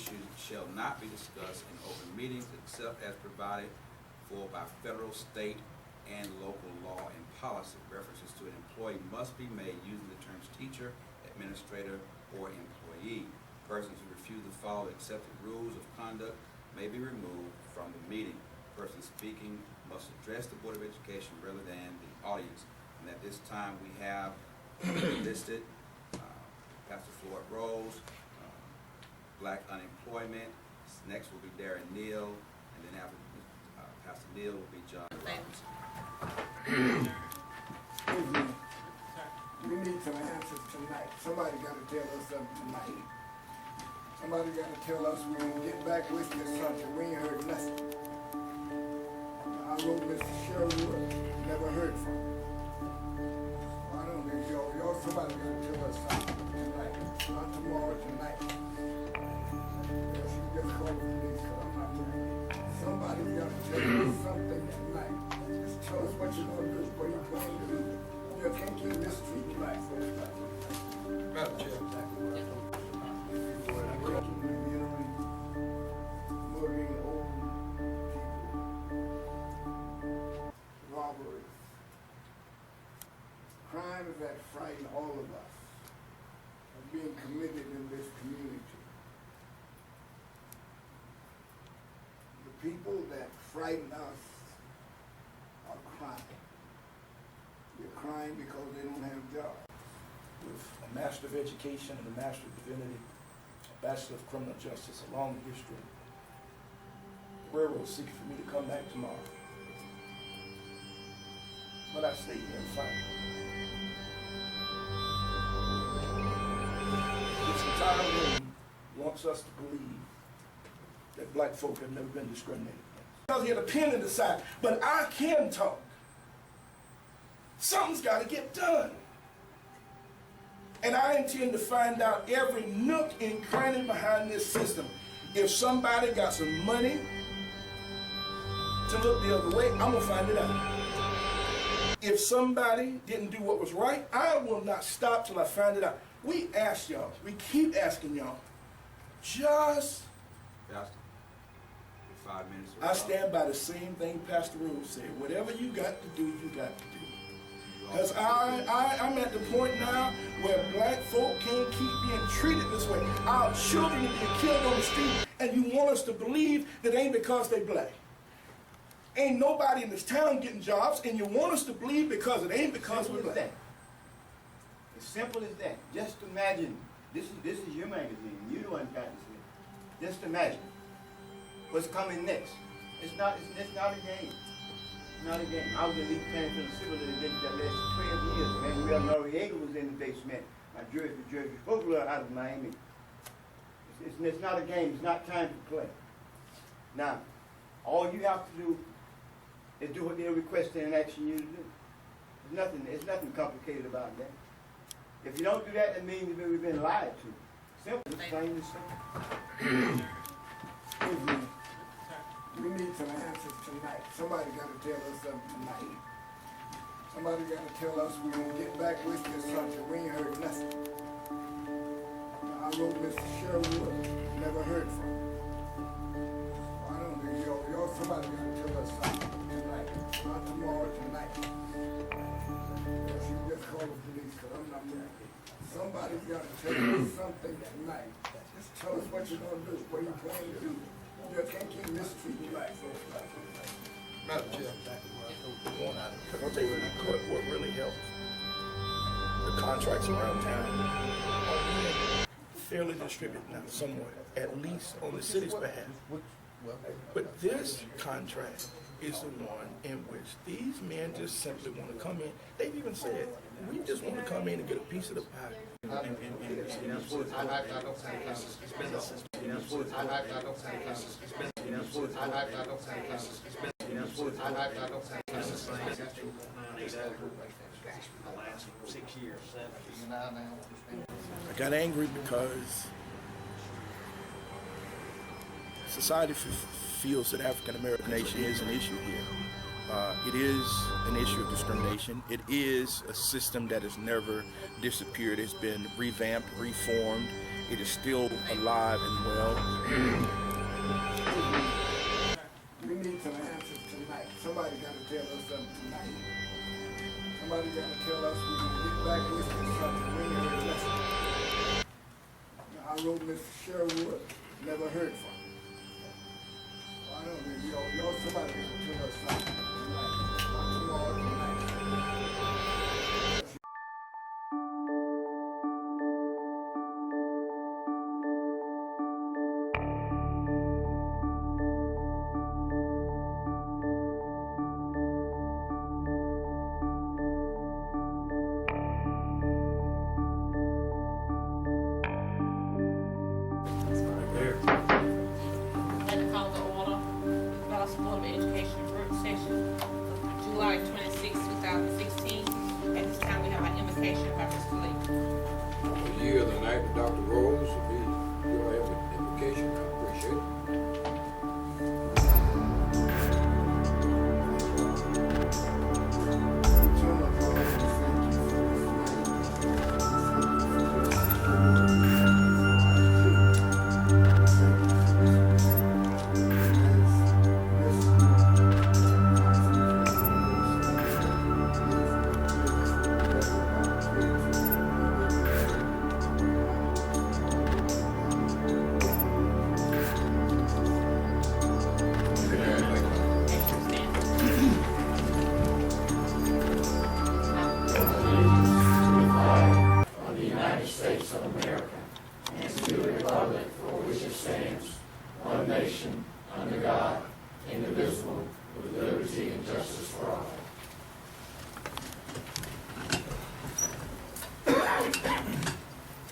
issues shall not be discussed in open meetings except as provided for by federal, state, and local law and policy. References to an employee must be made using the terms teacher, administrator, or employee. Persons who refuse to follow accepted rules of conduct may be removed from the meeting. Person speaking must address the Board of Education rather than the audience. And at this time we have listed Pastor Floyd Rose, Black Unemployment. Next will be Darren Neal, and then after Pastor Neal will be John Robinson. We need some answers tonight. Somebody got to tell us something tonight. Somebody got to tell us we're going to get back with this something. We ain't heard nothing. I wrote Mr. Sherwood, never heard from him. I don't think y'all somebody got to tell us something tonight. Not tomorrow, tonight. She just called the police because I'm not doing it. Somebody's got to tell us something tonight. Just tell us what you're going to do, what you're going to do. You can't keep mistreating black folks like that. Madam Chair. Murdering old people, robberies, crimes that frighten all of us are being committed in this community. The people that frighten us are crying. They're crying because they don't have jobs. With a Master of Education and a Master of Divinity, a Bachelor of Criminal Justice, a long history. The railroad seeking for me to come back tomorrow. But I stayed here and fight. This entire room wants us to believe that black folk have never been discriminated against. Because he had a pen in the side, but I can talk. Something's got to get done. And I intend to find out every nook and cranny behind this system. If somebody got some money to look the other way, I'm going to find it out. If somebody didn't do what was right, I will not stop till I find it out. We ask y'all, we keep asking y'all, just... Pastor, 5 minutes. I stand by the same thing Pastor Rose said. Whatever you got to do, you got to do. Because I'm at the point now where black folk can't keep being treated this way. Our children are being killed on the street, and you want us to believe that it ain't because they black. Ain't nobody in this town getting jobs, and you want us to believe because it ain't because we're black. As simple as that. Just imagine, this is your magazine, you the one got this here. Just imagine what's coming next. It's not a game. Not a game. I was in League Planning for the Civil Litigation that lasted 12 years. Manuel Noriega was in the basement. My jury for Jersey Spoke out of Miami. It's not a game. It's not time to play. Now, all you have to do is do what they're requesting and asking you to do. There's nothing complicated about that. If you don't do that, that means we've been lied to. Simple. It's plain and simple. Excuse me. We need some answers tonight. Somebody got to tell us something tonight. Somebody got to tell us we're going to get back with this something. We ain't heard nothing. I wrote Mr. Sherwood, never heard from him. I don't think y'all somebody got to tell us something tonight. Not tomorrow, tonight. She just called the police because I'm not doing it. Somebody's got to tell us something tonight. Just tell us what you're going to do, what you plan to do. You can't keep mistreating black folks like that. Madam Chair. I'll tell you what really helps. The contracts around town are being fairly distributed now somewhat, at least on the city's behalf. But this contract is the one in which these men just simply want to come in. They've even said, we just want to come in and get a piece of the pie. I got angry because society feels that African American nation is an issue here. It is an issue of discrimination. It is a system that has never disappeared. It's been revamped, reformed, It is still alive and well. We need some answers tonight. Somebody gotta tell us something tonight. Somebody gotta tell us we can get back with this something. We ain't heard nothing. I wrote Mr. Sherwood, never heard from him. I don't know, y'all, somebody gotta tell us something tonight. Not tomorrow, tonight. And call the order, Dallas Board of Education work session of July 26, 2016. At this time, we have our invocation by Mr. Lee. The year of the night with Dr. Rose, you'll have an invocation, I appreciate it.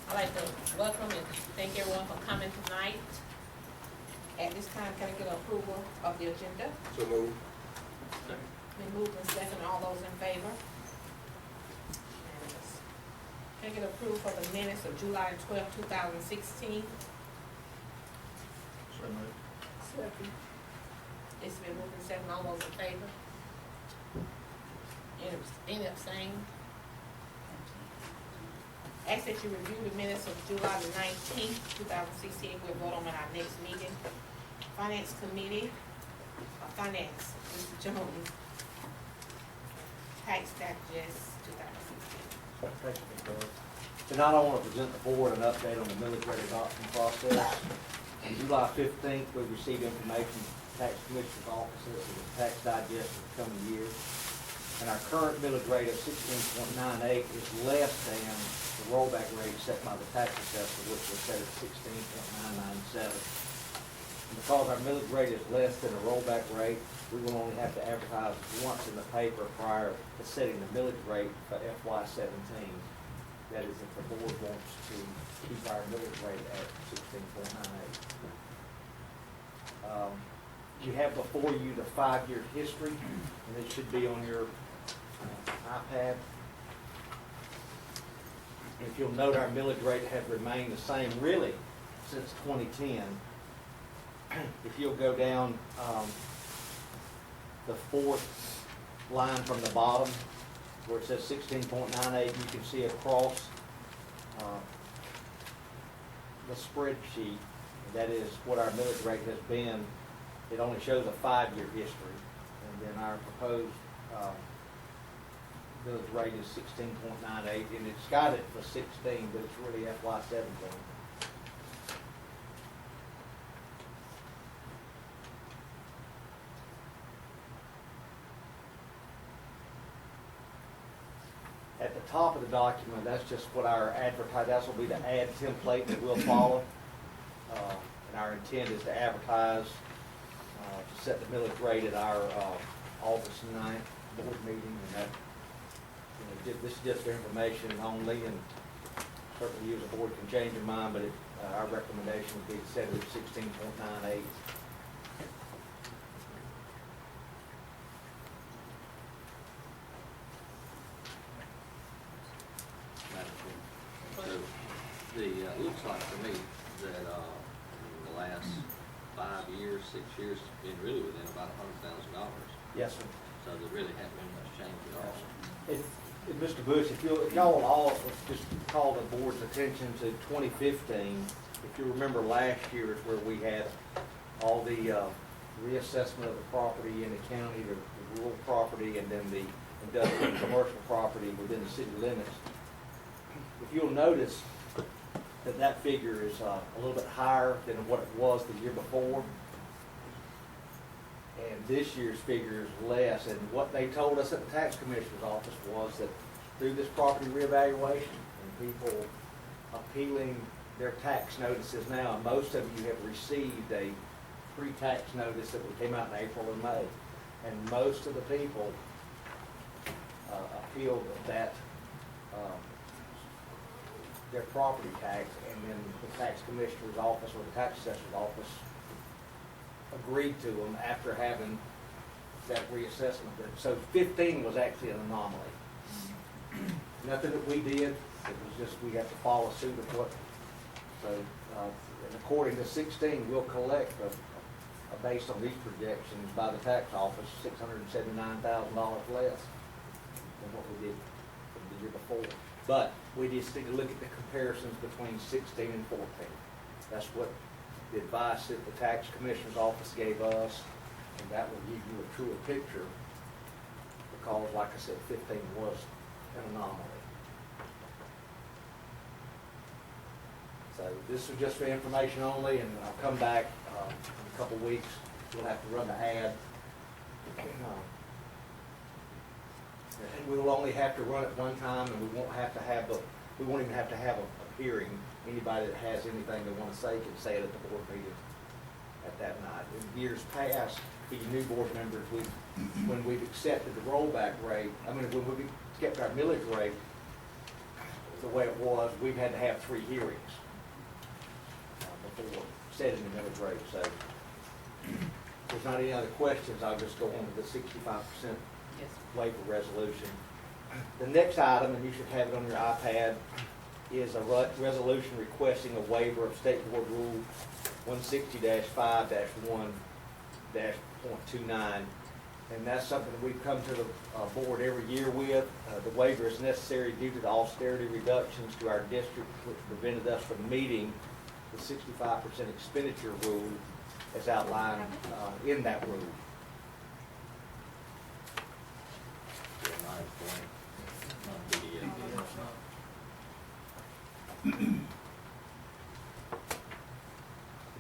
I'd like to welcome and thank everyone for coming tonight. At this time, can I get approval of the agenda? So moved. Been moved and second, all those in favor? Unanimous. Can I get approval for the minutes of July 12, 2016? Second. It's been moved and second, all those in favor? Any abstain? Ask that you review the minutes of July the 19th, 2016. We'll vote on at our next meeting. Finance Committee, Finance, Mr. Jones. Tax Digest 2016. Thank you, Mr. President. Tonight I want to present the board an update on the millage rate adoption process. On July 15th, we received information from the Tax Commissioner's Office of the Tax Digest for the coming year. And our current millage rate of 16.98 is less than the rollback rate set by the tax assessor, which was set at 16.997. And because our millage rate is less than the rollback rate, we will only have to advertise once in the paper prior to setting the millage rate for FY17. That is if the board wants to keep our millage rate at 16.98. You have before you the 5-year history, and it should be on your iPad. If you'll note, our millage rate has remained the same really since 2010. If you'll go down the fourth line from the bottom where it says 16.98, you can see across the spreadsheet, that is what our millage rate has been. It only shows a 5-year history, and then our proposed millage rate is 16.98, and it's got it for 16, but it's really FY17. At the top of the document, that's just what our that will be the ad template that we'll follow. And our intent is to advertise to set the millage rate at our August 9th board meeting, and that, this is just information only, and certainly you as a board can change your mind, but our recommendation would be to set it at 16.98. It looks like to me that in the last 5 years, 6 years, it's been really within about $100,000. Yes, sir. So there really hasn't been much change at all. Mr. Bush, if y'all will all just call the board's attention to 2015, if you remember last year is where we had all the reassessment of the property in the county, the rural property, and then the industrial and commercial property within the city limits. If you'll notice that figure is a little bit higher than what it was the year before. And this year's figure is less, and what they told us at the tax commissioner's office was that through this property reevaluation and people appealing their tax notices now, and most of you have received a pre-tax notice that came out in April and May, and most of the people appealed that their property tax, and then the tax commissioner's office or the tax assessor's office agreed to them after having that reassessment. So 15 was actually an anomaly. Nothing that we did, it was just we have to follow suit of what. So, and according to 16, we'll collect, based on these projections by the tax office, $679,000 less than what we did the year before. But we just need to look at the comparisons between 16 and 14. That's what the advice that the tax commissioner's office gave us, and that will give you a truer picture, because like I said, 15 was an anomaly. So this is just for information only, and I'll come back in a couple of weeks. We'll have to run the ad. And we will only have to run it one time, and we won't even have to have a hearing. Anybody that has anything they want to say can say it at the board meeting at that night. In years past, for you new board members, when we've accepted the rollback rate, when we kept our millage rate the way it was, we've had to have 3 hearings before setting the millage rate. So if there's not any other questions, I'll just go on to the 65% waiver resolution. The next item, and you should have it on your iPad, is a resolution requesting a waiver of State Board Rule 160-5-1-.29. And that's something that we've come to the board every year with. The waiver is necessary due to the austerity reductions to our district, which prevented us from meeting the 65% expenditure rule as outlined in that rule.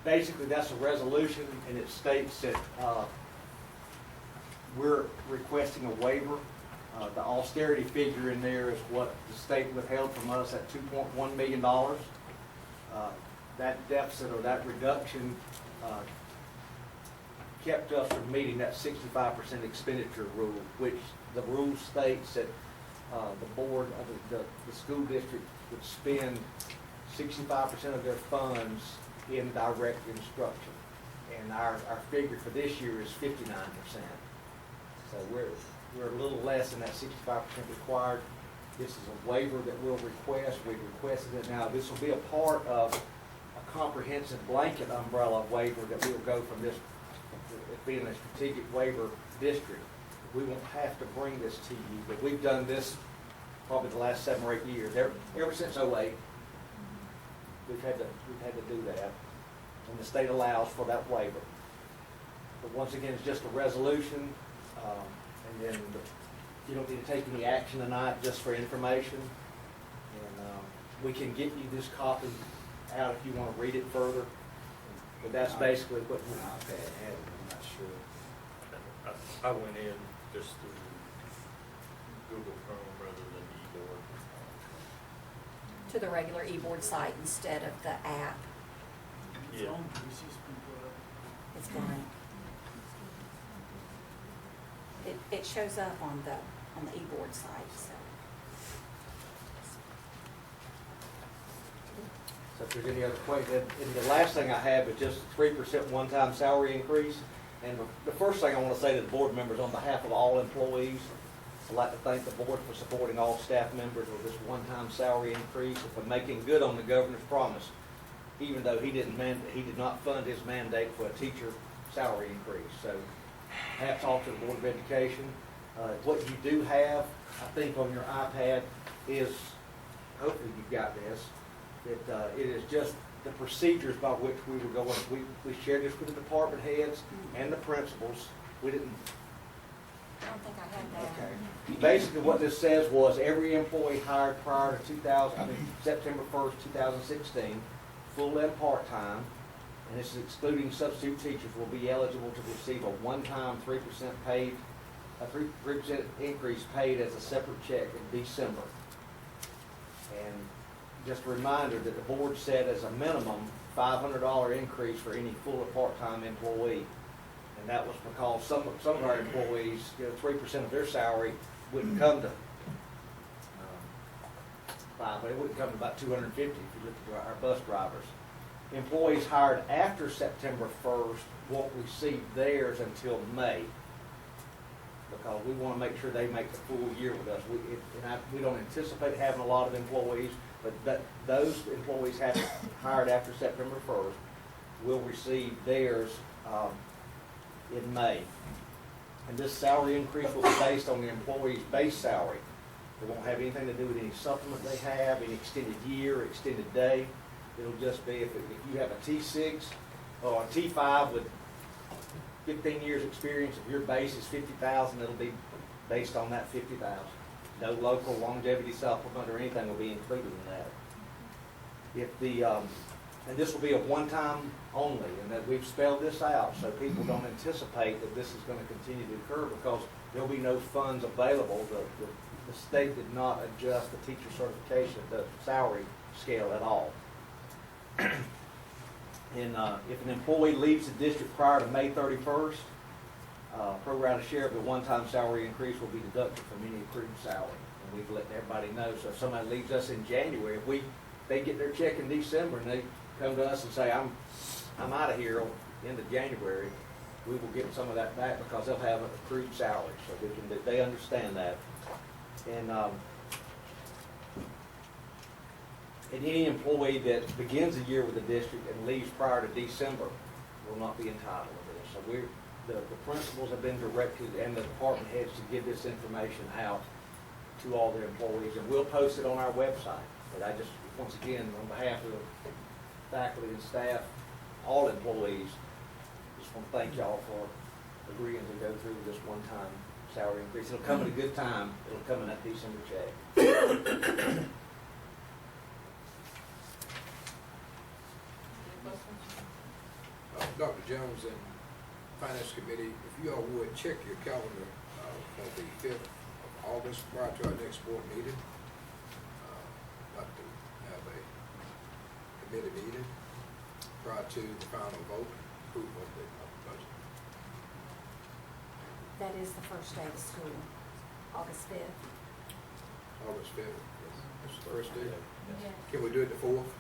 Basically, that's a resolution, and it states that we're requesting a waiver. The austerity figure in there is what the state withheld from us at $2.1 million. That deficit or that reduction kept us from meeting that 65% expenditure rule, which the rule states that the board of the school district would spend 65% of their funds in direct instruction. And our figure for this year is 59%. So we're a little less than that 65% required. This is a waiver that we'll request. We've requested it. Now, this will be a part of a comprehensive blanket umbrella waiver that we'll go from this, being a strategic waiver district. We won't have to bring this to you, but we've done this probably the last 7 or 8 years. Ever since 2008, we've had to do that, and the state allows for that waiver. But once again, it's just a resolution, and then you don't need to take any action tonight, just for information. And we can get you this copy out if you want to read it further. But that's basically what we had. I'm not sure. I went in just through Google Chrome rather than eBoard. To the regular eBoard site instead of the app. Yeah. It's blank. It shows up on the eBoard site, so. So if there's any other questions, and the last thing I have is just a 3% one-time salary increase. And the first thing I want to say to the board members, on behalf of all employees, I'd like to thank the board for supporting all staff members with this one-time salary increase and for making good on the governor's promise, even though he did not fund his mandate for a teacher salary increase. So hats off to the Board of Education. What you do have I think on your iPad is, hopefully you've got this, that it is just the procedures by which we were going. We shared this with the department heads and the principals. We didn't. I don't think I had that. Okay. Basically, what this says was every employee hired prior to September 1st, 2016, full and part-time, and this is excluding substitute teachers, will be eligible to receive a one-time 3% paid, a 3% increase paid as a separate check in December. And just a reminder that the board set as a minimum $500 increase for any full or part-time employee. And that was because some of our employees, 3% of their salary wouldn't come to but it wouldn't come to about $250 if you look at our bus drivers. Employees hired after September 1st won't receive theirs until May, because we want to make sure they make the full year with us. We don't anticipate having a lot of employees, but those employees hired after September 1st will receive theirs in May. And this salary increase will be based on the employee's base salary. It won't have anything to do with any supplement they have, any extended year, extended day. It'll just be if you have a T6 or a T5 with 15 years experience, if your base is $50,000, it'll be based on that $50,000. No local longevity supplement or anything will be included in that. If the and this will be a one-time only, and that we've spelled this out so people don't anticipate that this is going to continue to occur, because there'll be no funds available. The state did not adjust the teacher certification at the salary scale at all. And if an employee leaves the district prior to May 31st, pro rata share of the one-time salary increase will be deducted from any accrued salary. And we've let everybody know. So if somebody leaves us in January, if they get their check in December and they come to us and say, I'm out of here on the end of January, we will get some of that back because they'll have an accrued salary. So they understand that. And any employee that begins a year with the district and leaves prior to December will not be entitled to this. So the principals have been directed, and the department heads, to give this information out to all their employees, and we'll post it on our website. But I just, once again, on behalf of the faculty and staff, all employees, just want to thank y'all for agreeing to go through this one-time salary increase. It'll come at a good time. It'll come in that December check. Dr. Jones and Finance Committee, if you all would check your calendar for the 5th of August prior to our next board meeting. Like to have a committee meeting prior to the final vote, approval of the budget. That is the first day of school, August 5th. August 5th, it's Thursday. Yeah. Can we do it the 4th?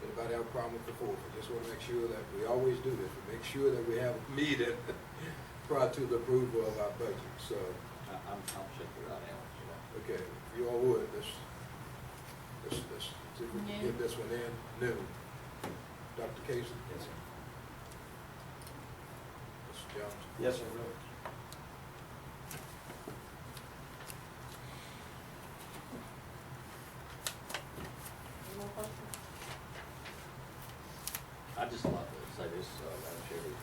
Anybody have a problem with the 4th? I just want to make sure that we always do this. We make sure that we have a meeting prior to the approval of our budget. So, I'll check it right now. okay, if you all would, let's see if we can get this one in noon. Dr. Casey? Yes, sir. Mr. Jones? Yes, sir. Any more questions? I'd just like to say this, Madam Chair, to Mr.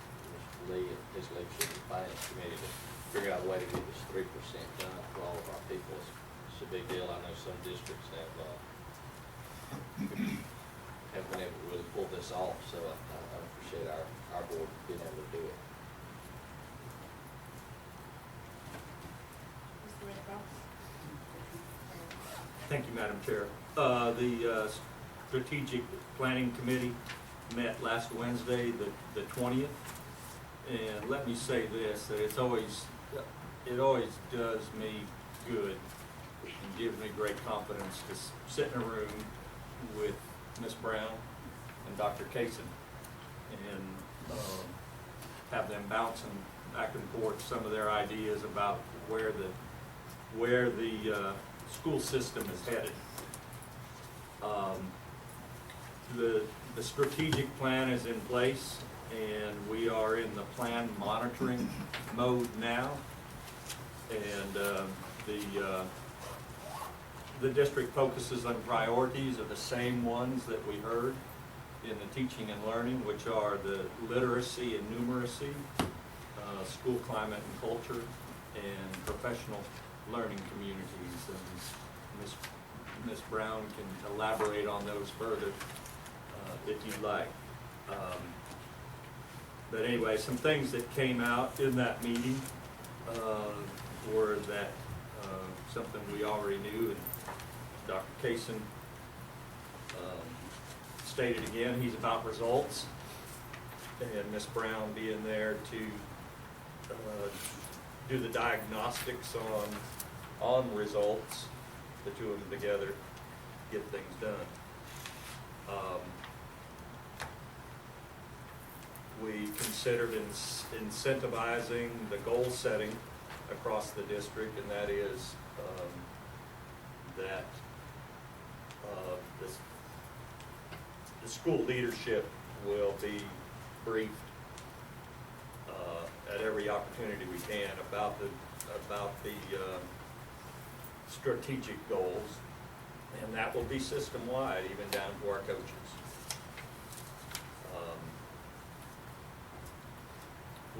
Lee and his leadership of the Finance Committee, to figure out a way to get this 3% done for all of our people. It's a big deal. I know some districts have been able to really pull this off, so I appreciate our board being able to do it. Mr. Redcross? Thank you, Madam Chair. The Strategic Planning Committee met last Wednesday, the 20th, and let me say this, that it always does me good and gives me great confidence to sit in a room with Ms. Brown and Dr. Kaysen and have them bouncing back and forth some of their ideas about where the school system is headed. The strategic plan is in place, and we are in the plan monitoring mode now. And the district focuses on priorities are the same ones that we heard in the teaching and learning, which are the literacy and numeracy, school climate and culture, and professional learning communities. And Ms. Brown can elaborate on those further if you'd like. But anyway, some things that came out in that meeting were that something we already knew, and Dr. Kaysen stated again, he's about results, and Ms. Brown being there to do the diagnostics on results, the two of them together, get things done. We considered incentivizing the goal setting across the district, and that is that the school leadership will be briefed at every opportunity we can about the strategic goals, and that will be system-wide, even down to our coaches.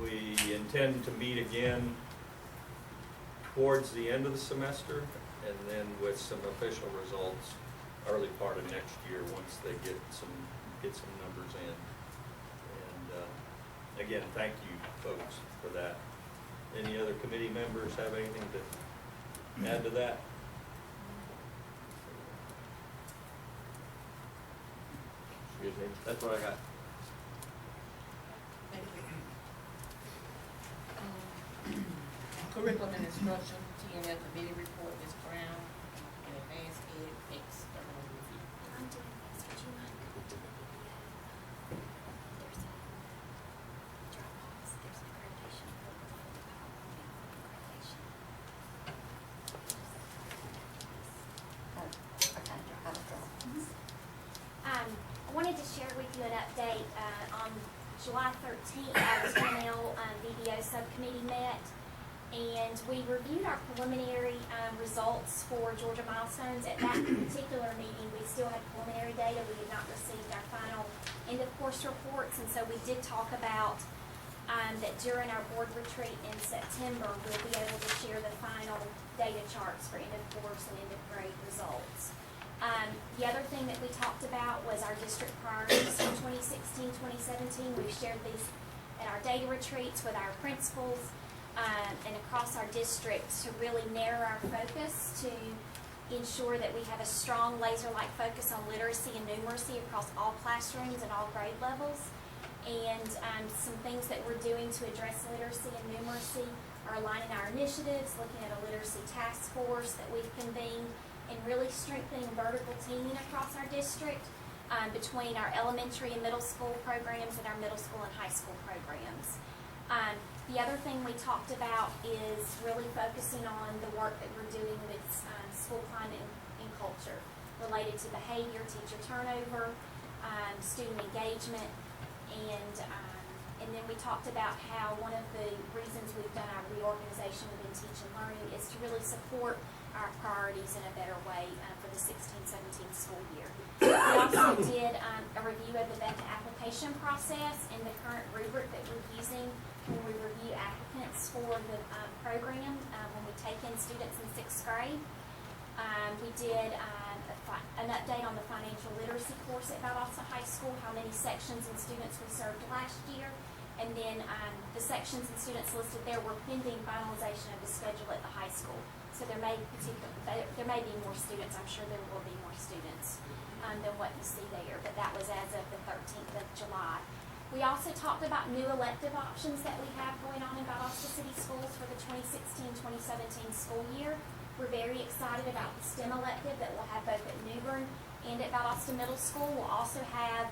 We intend to meet again towards the end of the semester, and then with some official results early part of next year once they get some numbers in. And again, thank you folks for that. Any other committee members have anything to add to that? Excuse me. That's what I got. Thank you. Curriculum and instruction, TNL committee report, Ms. Brown, and advanced ed, external review. I'm doing this. Would you mind going to the video? There's a Dropbox. There's an accreditation code for the accreditation. I wanted to share with you an update. On July 13th, our TNL VBO subcommittee met, and we reviewed our preliminary results for Georgia Milestones. At that particular meeting, we still had preliminary data. We had not received our final end-of-course reports, and so we did talk about that during our board retreat in September, we'll be able to share the final data charts for end-of-course and end-of-grade results. The other thing that we talked about was our district priorities for 2016-2017. We've shared these at our data retreats with our principals and across our district to really narrow our focus to ensure that we have a strong laser-like focus on literacy and numeracy across all classrooms and all grade levels. And some things that we're doing to address literacy and numeracy are aligning our initiatives, looking at a literacy task force that we've convened, and really strengthening vertical teaming across our district between our elementary and middle school programs and our middle school and high school programs. The other thing we talked about is really focusing on the work that we're doing with school climate and culture related to behavior, teacher turnover, student engagement, and then we talked about how one of the reasons we've done our reorganization within Teach and Learning is to really support our priorities in a better way for the 16-17 school year. We also did a review of the VECA application process and the current rubric that we're using when we review applicants for the program when we take in students in 6th grade. We did an update on the financial literacy course at Valdosta High School, how many sections and students we served last year, and then the sections and students listed there were pending finalization of the schedule at the high school. So there may be more students. I'm sure there will be more students than what you see there, but that was as of the 13th of July. We also talked about new elective options that we have going on in Valdosta City Schools for the 2016-2017 school year. We're very excited about the STEM elective that we'll have both at New Bern and at Valdosta Middle School. We'll also have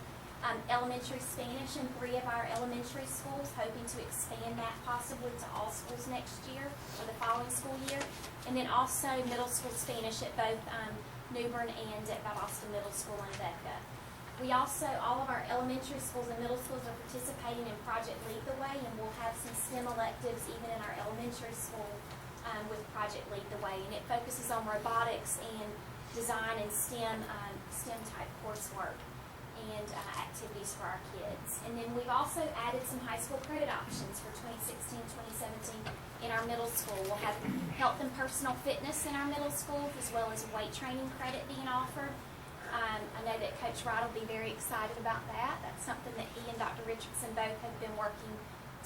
elementary Spanish in 3 of our elementary schools, hoping to expand that possibly to all schools next year or the following school year. And then also middle school Spanish at both New Bern and at Valdosta Middle School and VECA. We also, all of our elementary schools and middle schools are participating in Project Lead the Way, and we'll have some STEM electives even in our elementary school with Project Lead the Way, and it focuses on robotics and design and STEM type coursework and activities for our kids. And then we've also added some high school credit options for 2016, 2017 in our middle school. We'll have health and personal fitness in our middle schools, as well as weight training credit being offered. I know that Coach Wright will be very excited about that. That's something that he and Dr. Richardson both have been working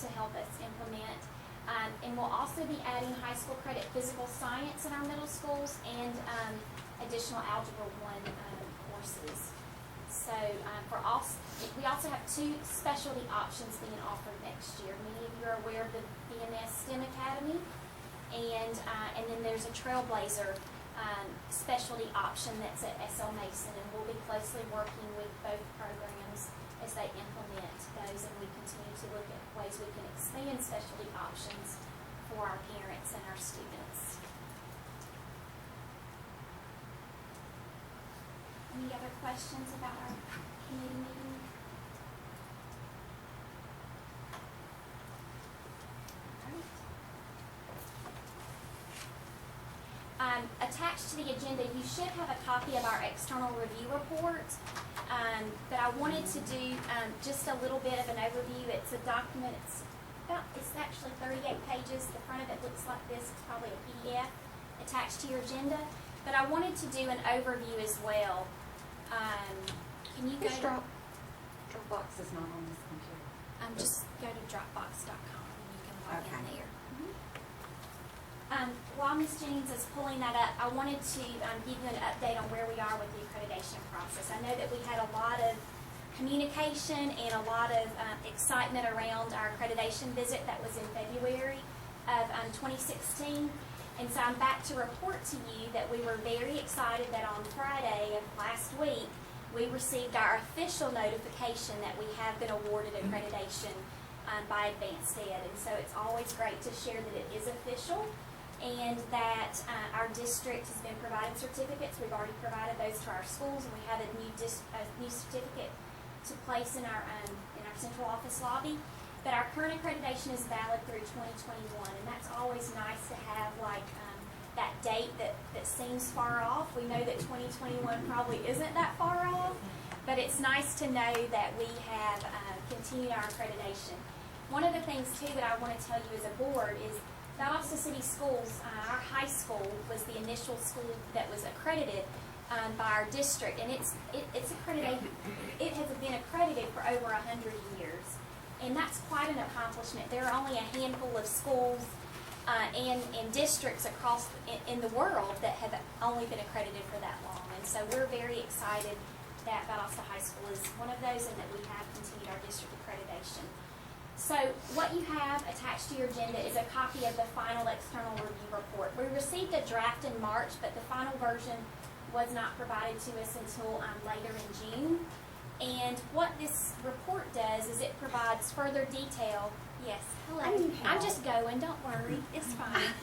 to help us implement. And we'll also be adding high school credit physical science in our middle schools and additional Algebra 1 courses. So we also have 2 specialty options being offered next year. Many of you are aware of the BMS STEM Academy, and then there's a Trailblazer specialty option that's at S.L. Mason, and we'll be closely working with both programs as they implement those, and we continue to look at ways we can expand specialty options for our parents and our students. Any other questions about our committee meeting? Attached to the agenda, you should have a copy of our external review report, but I wanted to do just a little bit of an overview. It's a document, it's actually 38 pages. The front of it looks like this. It's probably a PDF attached to your agenda, but I wanted to do an overview as well. Can you go This to, Dropbox is not on this computer. just go to dropbox.com and you can log Okay. in there. While Ms. Jennings is pulling that up, I wanted to give you an update on where we are with the accreditation process. I know that we had a lot of communication and a lot of excitement around our accreditation visit that was in February of 2016. And so I'm back to report to you that we were very excited that on Friday of last week, we received our official notification that we have been awarded accreditation by Advanced Ed. And so it's always great to share that it is official, and that our district has been provided certificates. We've already provided those to our schools, and we have a new certificate to place in our central office lobby. But our current accreditation is valid through 2021, and that's always nice to have, like, that date that seems far off. We know that 2021 probably isn't that far off, but it's nice to know that we have continued our accreditation. One of the things, too, that I want to tell you as a board is Valdosta City Schools, our high school was the initial school that was accredited by our district, and it's accredited. It has been accredited for over 100 years, and that's quite an accomplishment. There are only a handful of schools and districts across in the world that have only been accredited for that long, and so we're very excited that Valdosta High School is one of those, and that we have continued our district accreditation. So what you have attached to your agenda is a copy of the final external review report. We received a draft in March, but the final version was not provided to us until later in June. And what this report does is it provides further detail. Yes, hello. I'm just going, don't worry, it's fine.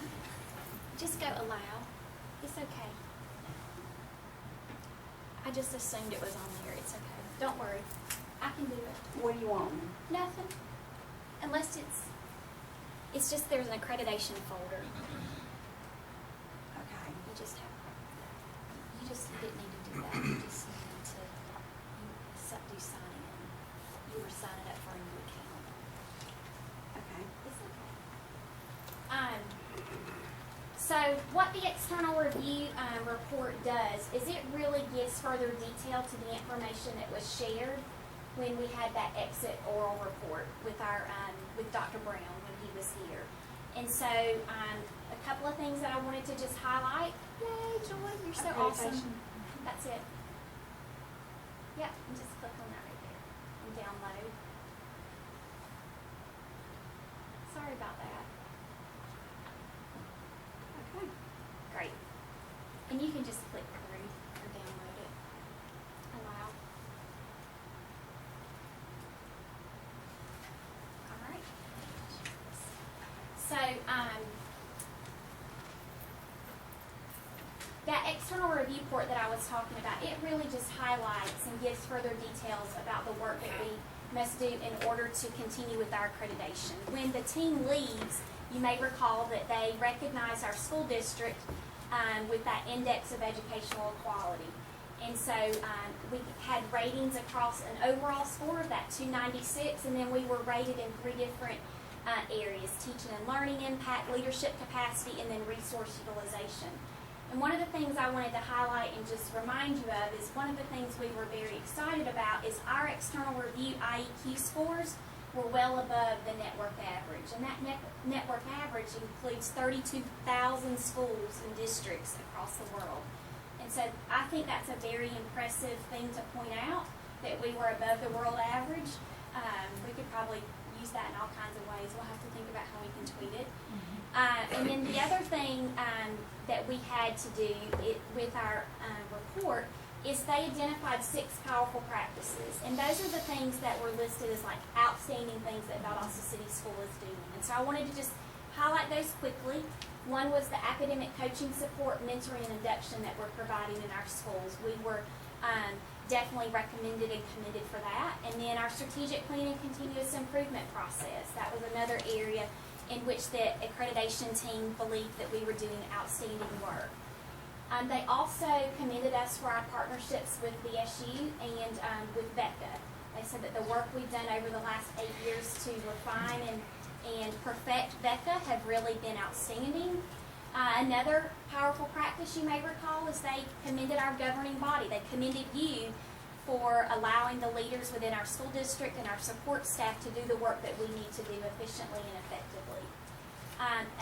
Just go allow. It's okay. I just assumed it was on there. It's okay. Don't worry. I can do it. What do you want? Nothing. Unless it's just there's an accreditation folder. Okay. You just didn't need to do that. You just needed to do signing in. You were signing up for a new account. Okay. It's okay. So what the external review report does is it really gives further detail to the information that was shared when we had that exit oral report with our with Dr. Brown when he was here. And so a couple of things that I wanted to just highlight. Yay, Joy, you're so awesome. That's it. Yep, and just click on that right there and download. Sorry about that. Okay. Great. And you can just click through or download it. Allow. All right. So, that external review report that I was talking about, it really just highlights and gives further details about the work that we must do in order to continue with our accreditation. When the team leaves, you may recall that they recognized our school district with that index of educational equality. And so we had ratings across an overall score of that 296, and then we were rated in 3 different areas: teaching and learning impact, leadership capacity, and then resource utilization. And one of the things I wanted to highlight and just remind you of is one of the things we were very excited about is our external review IEQ scores were well above the network average. And that network average includes 32,000 schools and districts across the world. And so I think that's a very impressive thing to point out, that we were above the world average. We could probably use that in all kinds of ways. We'll have to think about how we can tweet it. And then the other thing that we had to do with our report is they identified 6 powerful practices. And those are the things that were listed as like outstanding things that Valdosta City School is doing. And so I wanted to just highlight those quickly. One was the academic coaching support, mentoring, and induction that we're providing in our schools. We were definitely recommended and commended for that. And then our strategic planning continuous improvement process. That was another area in which the accreditation team believed that we were doing outstanding work. They also commended us for our partnerships with VSU and with VECA. They said that the work we've done over the last 8 years to refine and perfect VECA have really been outstanding. Another powerful practice you may recall is they commended our governing body. They commended you for allowing the leaders within our school district and our support staff to do the work that we need to do efficiently and effectively.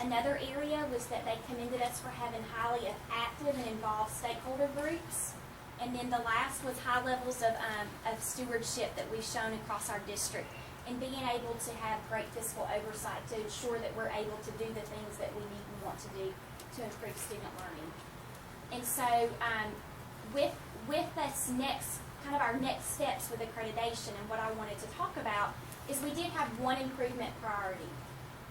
Another area was that they commended us for having highly active and involved stakeholder groups. And then the last was high levels of stewardship that we've shown across our district, and being able to have great fiscal oversight to ensure that we're able to do the things that we need and want to do to improve student learning. And so with this next, kind of our next steps with accreditation, and what I wanted to talk about is we did have one improvement priority.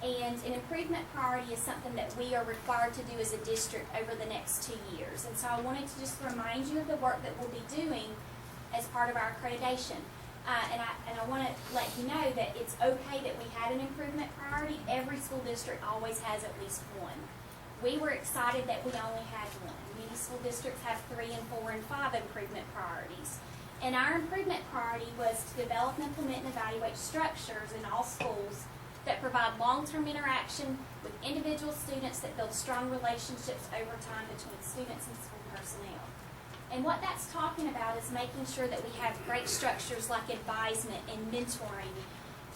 And an improvement priority is something that we are required to do as a district over the next 2 years. And so I wanted to just remind you of the work that we'll be doing as part of our accreditation. And I want to let you know that it's okay that we had an improvement priority. Every school district always has at least one. We were excited that we only had one. Many school districts have 3 and 4 and 5 improvement priorities. And our improvement priority was to develop, implement, and evaluate structures in all schools that provide long-term interaction with individual students that build strong relationships over time between students and school personnel. And what that's talking about is making sure that we have great structures like advisement and mentoring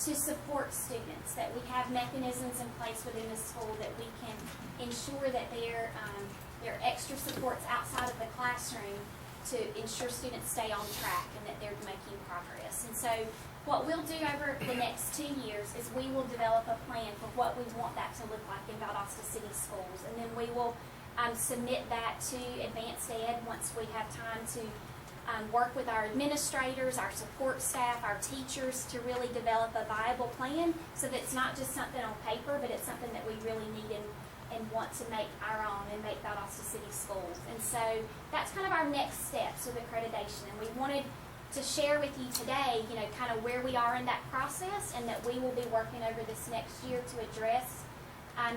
to support students, that we have mechanisms in place within the school that we can ensure that there are extra supports outside of the classroom to ensure students stay on track and that they're making progress. And so what we'll do over the next 2 years is we will develop a plan for what we want that to look like in Valdosta City Schools. And then we will submit that to Advanced Ed once we have time to work with our administrators, our support staff, our teachers to really develop a viable plan so that it's not just something on paper, but it's something that we really need and want to make our own and make Valdosta City Schools. And so that's kind of our next steps with accreditation. And we wanted to share with you today, kind of where we are in that process, and that we will be working over this next year to address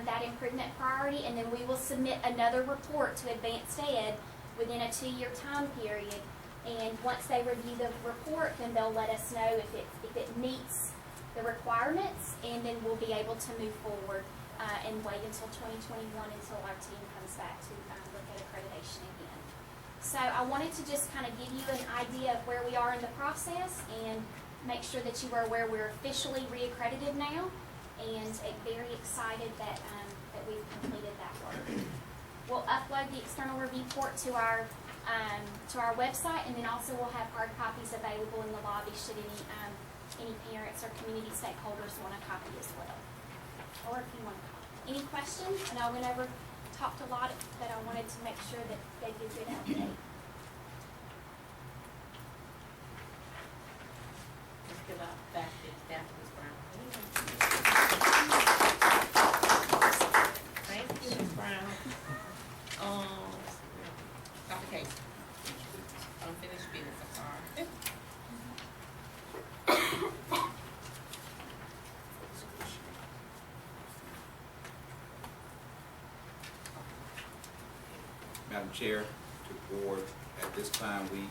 that improvement priority, and then we will submit another report to Advanced Ed within a 2-year time period. And once they review the report, then they'll let us know if it meets the requirements, and then we'll be able to move forward and wait until 2021 until our team comes back to look at accreditation again. So I wanted to just kind of give you an idea of where we are in the process and make sure that you are aware we're officially reaccredited now, and very excited that we've completed that work. We'll upload the external review report to our website, and then also we'll have hard copies available in the lobby should any parents or community stakeholders want a copy as well, or if you want a copy. Any questions? And I went over, talked a lot, but I wanted to make sure that they give you an update. Let's give up back to Daphne's Brown. Thank you, Ms. Brown. Dr. Casey. Unfinished business, I'm sorry. Madam Chair, to the board, at this time, we're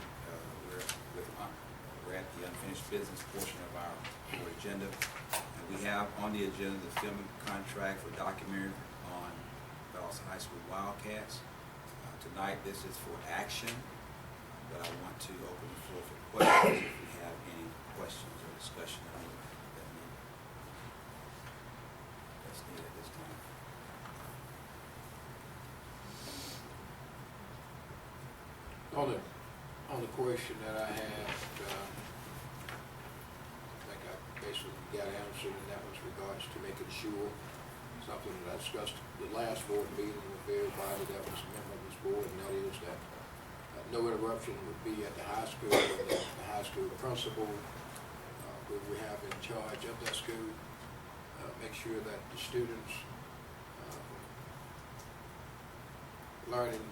at the unfinished business portion of our board agenda. And we have on the agenda the filming contract for documentary on Dallas High School Wildcats. Tonight, this is for action, but I want to open the floor for questions if we have any questions or discussion that's needed at this time. On the question that I had, I think I basically got answered, and that was regards to making sure, something that I discussed at the last board meeting with everybody that was a member of this board, and that is that no interruption would be at the high school, and that the high school principal, who we have in charge of that school, make sure that the students' learning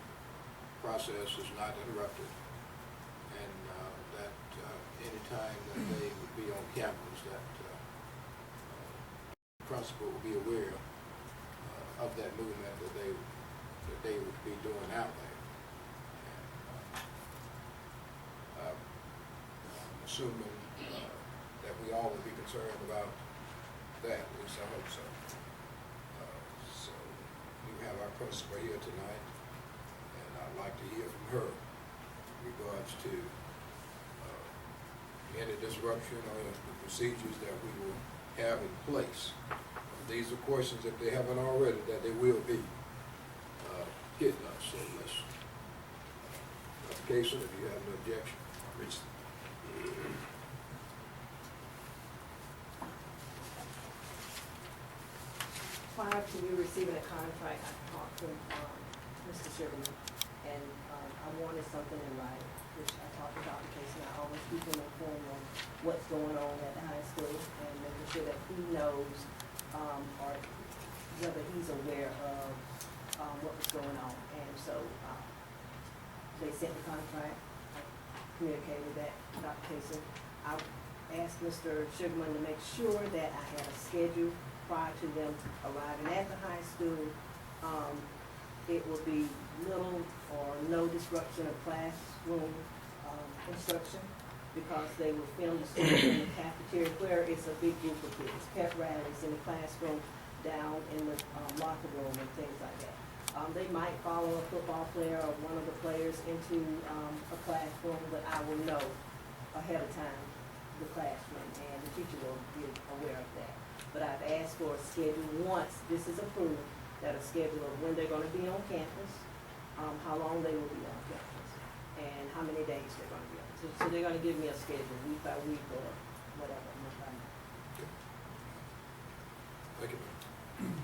process is not interrupted, and that any time that they would be on campus, that the principal will be aware of that movement that they would be doing out there. And, I'm assuming that we all would be concerned about that, at least I hope so. So we have our principal here tonight, and I'd like to hear from her in regards to any disruption or the procedures that we will have in place. These are questions, if they haven't already, that they will be hitting us. So let's, application, if you have no objection. Rich? Prior to you receiving a contract, I talked to Mr. Sugarman, and I wanted something in writing, which I talked about the case, and I always keep him informed of what's going on at the high school, and making sure that he knows, or whether he's aware of what was going on. And so they sent the contract, I communicated that to Dr. Casey. I asked Mr. Sugarman to make sure that I had a schedule prior to them arriving at the high school. It will be little or no disruption of classroom instruction, because they will film the students in the cafeteria where it's a big group of kids, pep rallies in the classroom, down in the locker room and things like that. They might follow a football player or one of the players into a classroom, but I will know ahead of time the classroom, and the teacher will be aware of that. But I've asked for a schedule, once this is approved, that a schedule of when they're gonna be on campus, how long they will be on campus, and how many days they're gonna be on. So they're gonna give me a schedule, week by week or whatever, month by month. Thank you.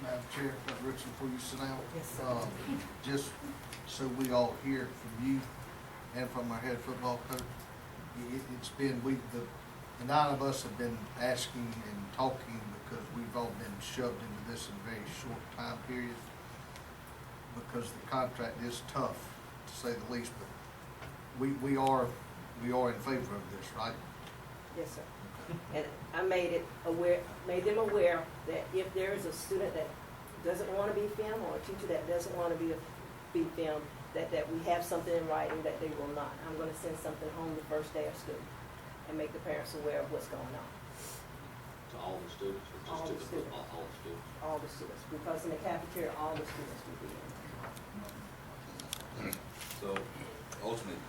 Madam Chair, Dr. Richardson, before you sit down. Yes, sir. Just so we all hear from you and from our head football coach, it's been, the 9 of us have been asking and talking because we've all been shoved into this in a very short time period, because the contract is tough, to say the least, but we are in favor of this, right? Yes, sir. And I made them aware that if there is a student that doesn't want to be filmed, or a teacher that doesn't want to be filmed, that we have something in writing that they will not. I'm going to send something home the first day of school and make the parents aware of what's going on. To all the students, or All just to the the students. football, all the students? All the students, because in the cafeteria, all the students will be in. So ultimately,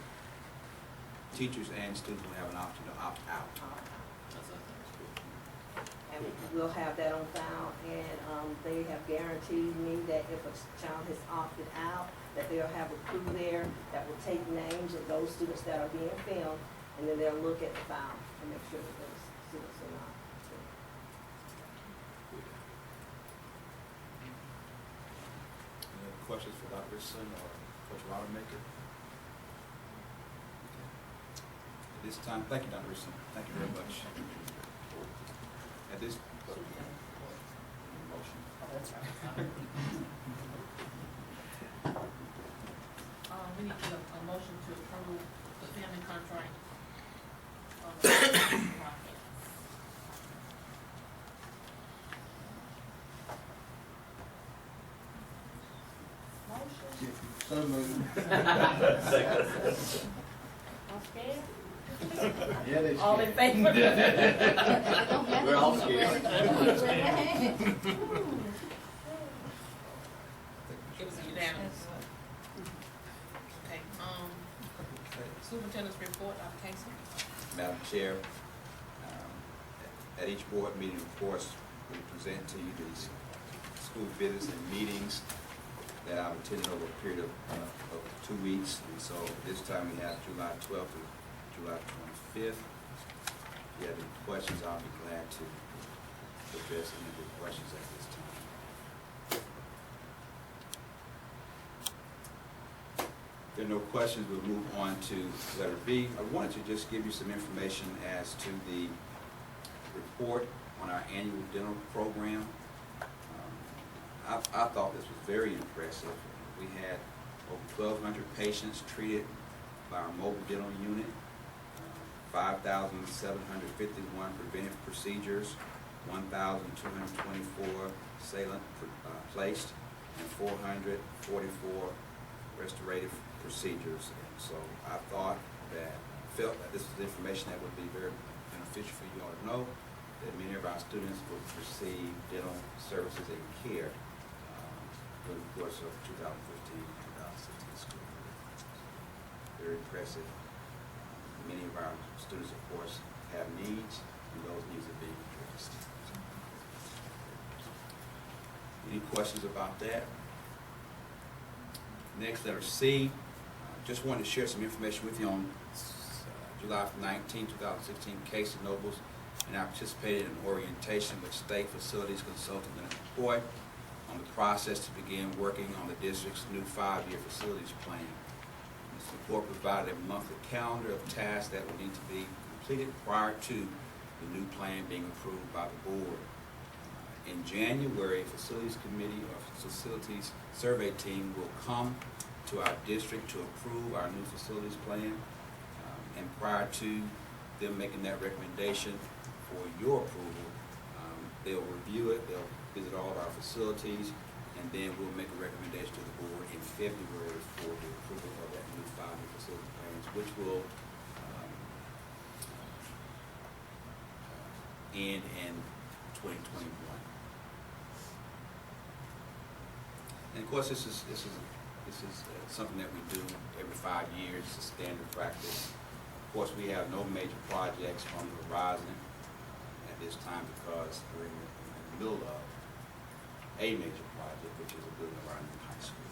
teachers and students will have an option to opt out. That's, I think, it's good. And we'll have that on file, and they have guaranteed me that if a child has opted out, that they'll have a crew there that will take names of those students that are being filmed, and then they'll look at the file and make sure that those students are not. Any other questions for Dr. Richardson or Coach Rodemaker? At this time, thank you, Dr. Richardson. Thank you very much. At this, motion. We need a motion to approve the family contract. Motion. So moved. All scared? Yeah, they All in favor? We're all scared. It was unanimous. Okay, superintendent's report, Dr. Casey. Madam Chair, at each board meeting, of course, we present to you these school visits and meetings that I've attended over a period of 2 weeks. And so this time we have July 12th to July 25th. If you have any questions, I'll be glad to address any of the questions at this time. If there are no questions, we'll move on to letter B. I wanted to just give you some information as to the report on our annual dental program. I thought this was very impressive. We had over 1,200 patients treated by our mobile dental unit, 5,751 preventive procedures, 1,224 saline placed, and 444 restorative procedures. And so I felt that this was information that would be very beneficial for you all to know, that many of our students will receive dental services and care during the course of 2015-2016 school year. Very impressive. Many of our students, of course, have needs, and those needs are being addressed. Any questions about that? Next, letter C. Just wanted to share some information with you on July 19, 2016 case of Nobles, and I participated in orientation with State Facilities Consultant Leonard McCoy on the process to begin working on the district's new 5-year facilities plan. This report provided a monthly calendar of tasks that will need to be completed prior to the new plan being approved by the board. In January, a facilities committee or facilities survey team will come to our district to approve our new facilities plan. And prior to them making that recommendation for your approval, they'll review it, they'll visit all of our facilities, and then we'll make a recommendation to the board in February for the approval of that new 5-year facility plans, which will end in 2021. And of course, this is something that we do every 5 years. It's a standard practice. Of course, we have no major projects on the horizon at this time because we're in the middle of a major project, which is a building of our new high school.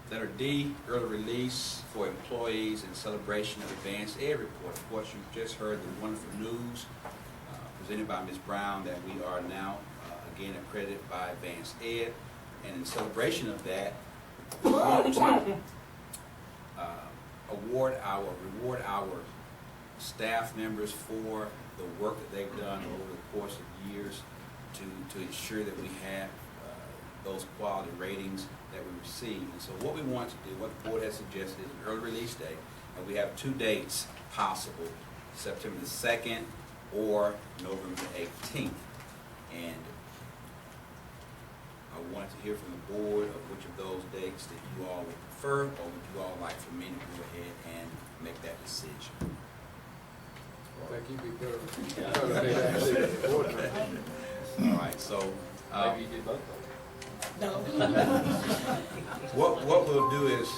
Letter D, early release for employees in celebration of Advanced Ed report. Of course, you've just heard the wonderful news presented by Ms. Brown that we are now again accredited by Advanced Ed, and in celebration of that, we want to reward our staff members for the work that they've done over the course of years to ensure that we have those quality ratings that we receive. And so what we want to do, what the board has suggested, is an early release day, and we have 2 dates possible, September the 2nd or November 18th. And I wanted to hear from the board of which of those dates that you all would prefer, or would you all like for me to go ahead and make that decision. I think you'd be better. All right, so Maybe you did both of them. No. what we'll do is,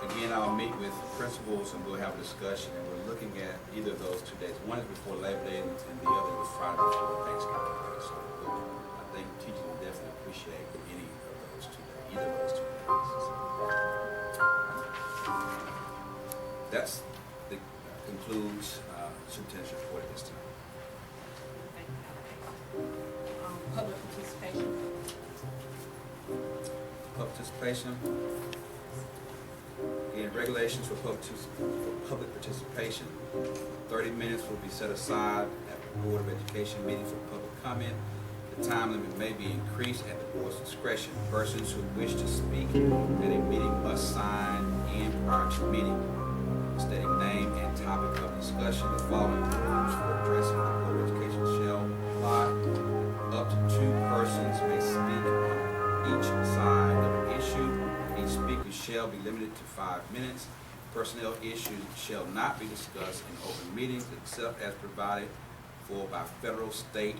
again, I'll meet with principals and we'll have a discussion, and we're looking at either of those 2 days. One is before Labor Day and the other is Friday before Thanksgiving Day. So I think teachers will definitely appreciate any of those 2 days, either of those 2 days. That's concludes superintendent's report at this time. Public participation. Public participation. Again, regulations for public participation. 30 minutes will be set aside at the Board of Education meeting for public comment. The time limit may be increased at the board's discretion. Persons who wish to speak at a meeting must sign in prior to the meeting, stating name and topic of discussion. The following rules for addressing the Board of Education shall apply. Up to 2 persons may speak on each side of shall be limited to 5 minutes. Personnel issues shall not be discussed in open meetings except as provided for by federal, state,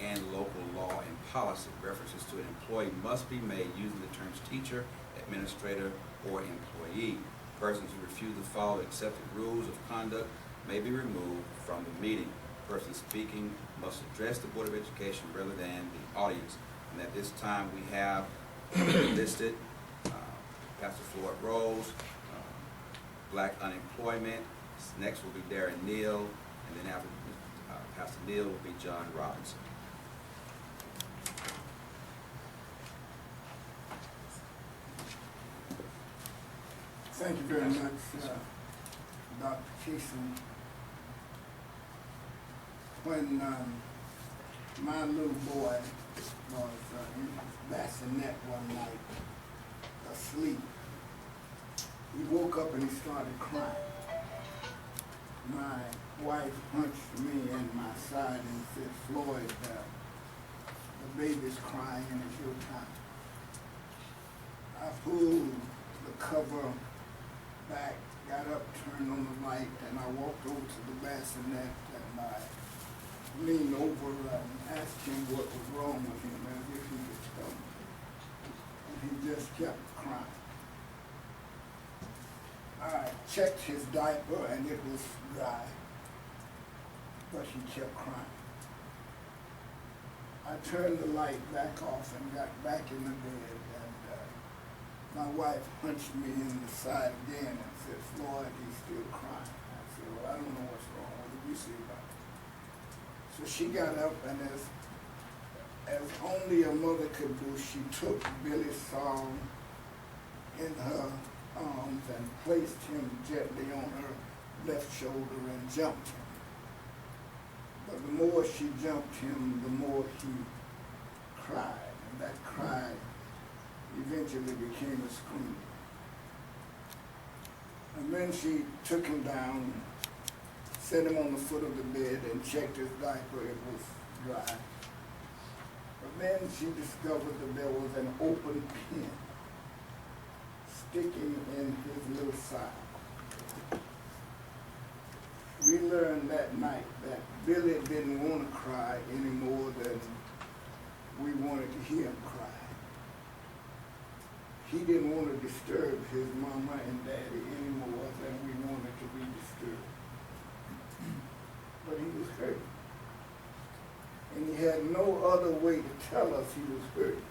and local law and policy. References to an employee must be made using the terms teacher, administrator, or employee. Persons who refuse to follow accepted rules of conduct may be removed from the meeting. Person speaking must address the Board of Education rather than the audience. And at this time, we have listed Pastor Floyd Rose, Black Unemployment. Next will be Darren Neal, and then after Pastor Neal will be John Robinson. Thank you very much, Dr. Keeson. When my little boy was in his bassinet one night, asleep, he woke up and he started crying. My wife hunched me in my side and said, Floyd, the baby's crying and it's your time. I pulled the cover back, got up, turned on the light, and I walked over to the bassinet and I leaned over and asked him what was wrong with him, as if he could tell me. And he just kept crying. I checked his diaper and it was dry, but he kept crying. I turned the light back off and got back in the bed, and my wife hunched me in the side again and said, Floyd, he's still crying. I said, well, I don't know what's wrong. What did you see about it? So she got up, and as only a mother could do, she took Billy's song in her arms and placed him gently on her left shoulder and jumped him. But the more she jumped him, the more he cried, and that cry eventually became a scream. And then she took him down, set him on the foot of the bed, and checked his diaper. It was dry. But then she discovered that there was an open pin sticking in his little side. We learned that night that Billy didn't want to cry any more than we wanted to hear him cry. He didn't want to disturb his mama and daddy any more than we wanted to be disturbed. But he was hurt. And he had no other way to tell us he was hurt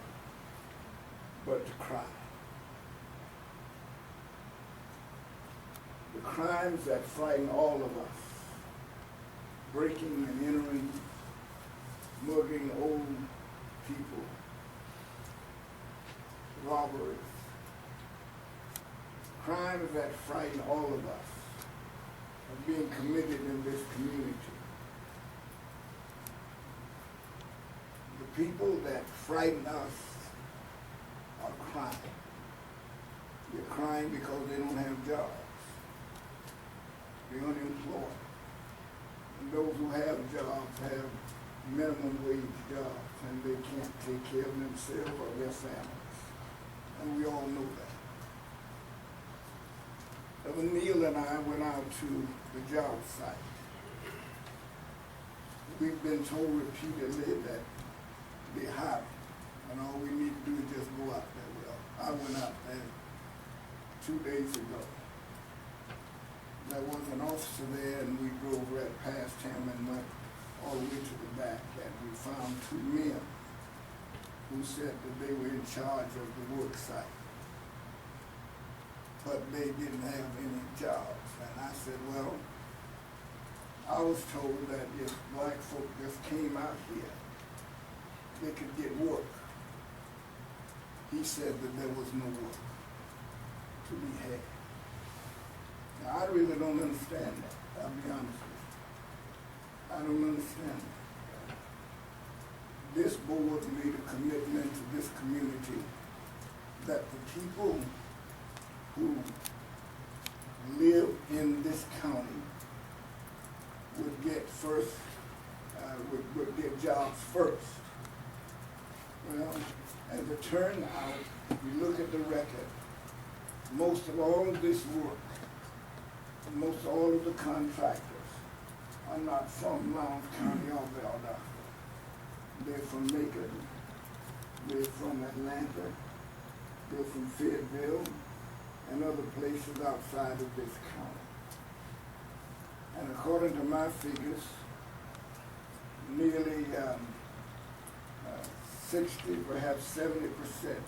but to cry. The crimes that frighten all of us, breaking and entering, murdering old people, robberies, crimes that frighten all of us are being committed in this community. The people that frighten us are crying. They're crying because they don't have jobs. They're unemployed. And those who have jobs have minimum wage jobs, and they can't take care of themselves or their families. And we all know that. When Neil and I went out to the job site, we've been told repeatedly that they're hot, and all we need to do is just go out there. Well, I went out there 2 days ago. There was an officer there, and we drove right past him and went all the way to the back, and we found 2 men who said that they were in charge of the work site, but they didn't have any jobs. And I said, well, I was told that if black folk just came out here, they could get work. He said that there was no work to be had. Now, I really don't understand that, I'll be honest with you. I don't understand that. This board made a commitment to this community that the people who live in this county would get first, would get jobs first. Well, as it turned out, if you look at the record, most of all of this work, most all of the contractors are not from Lowndes County or Valdosta. They're from Macon, they're from Atlanta, they're from Fayetteville, and other places outside of this county. And according to my figures, nearly 60, perhaps 70%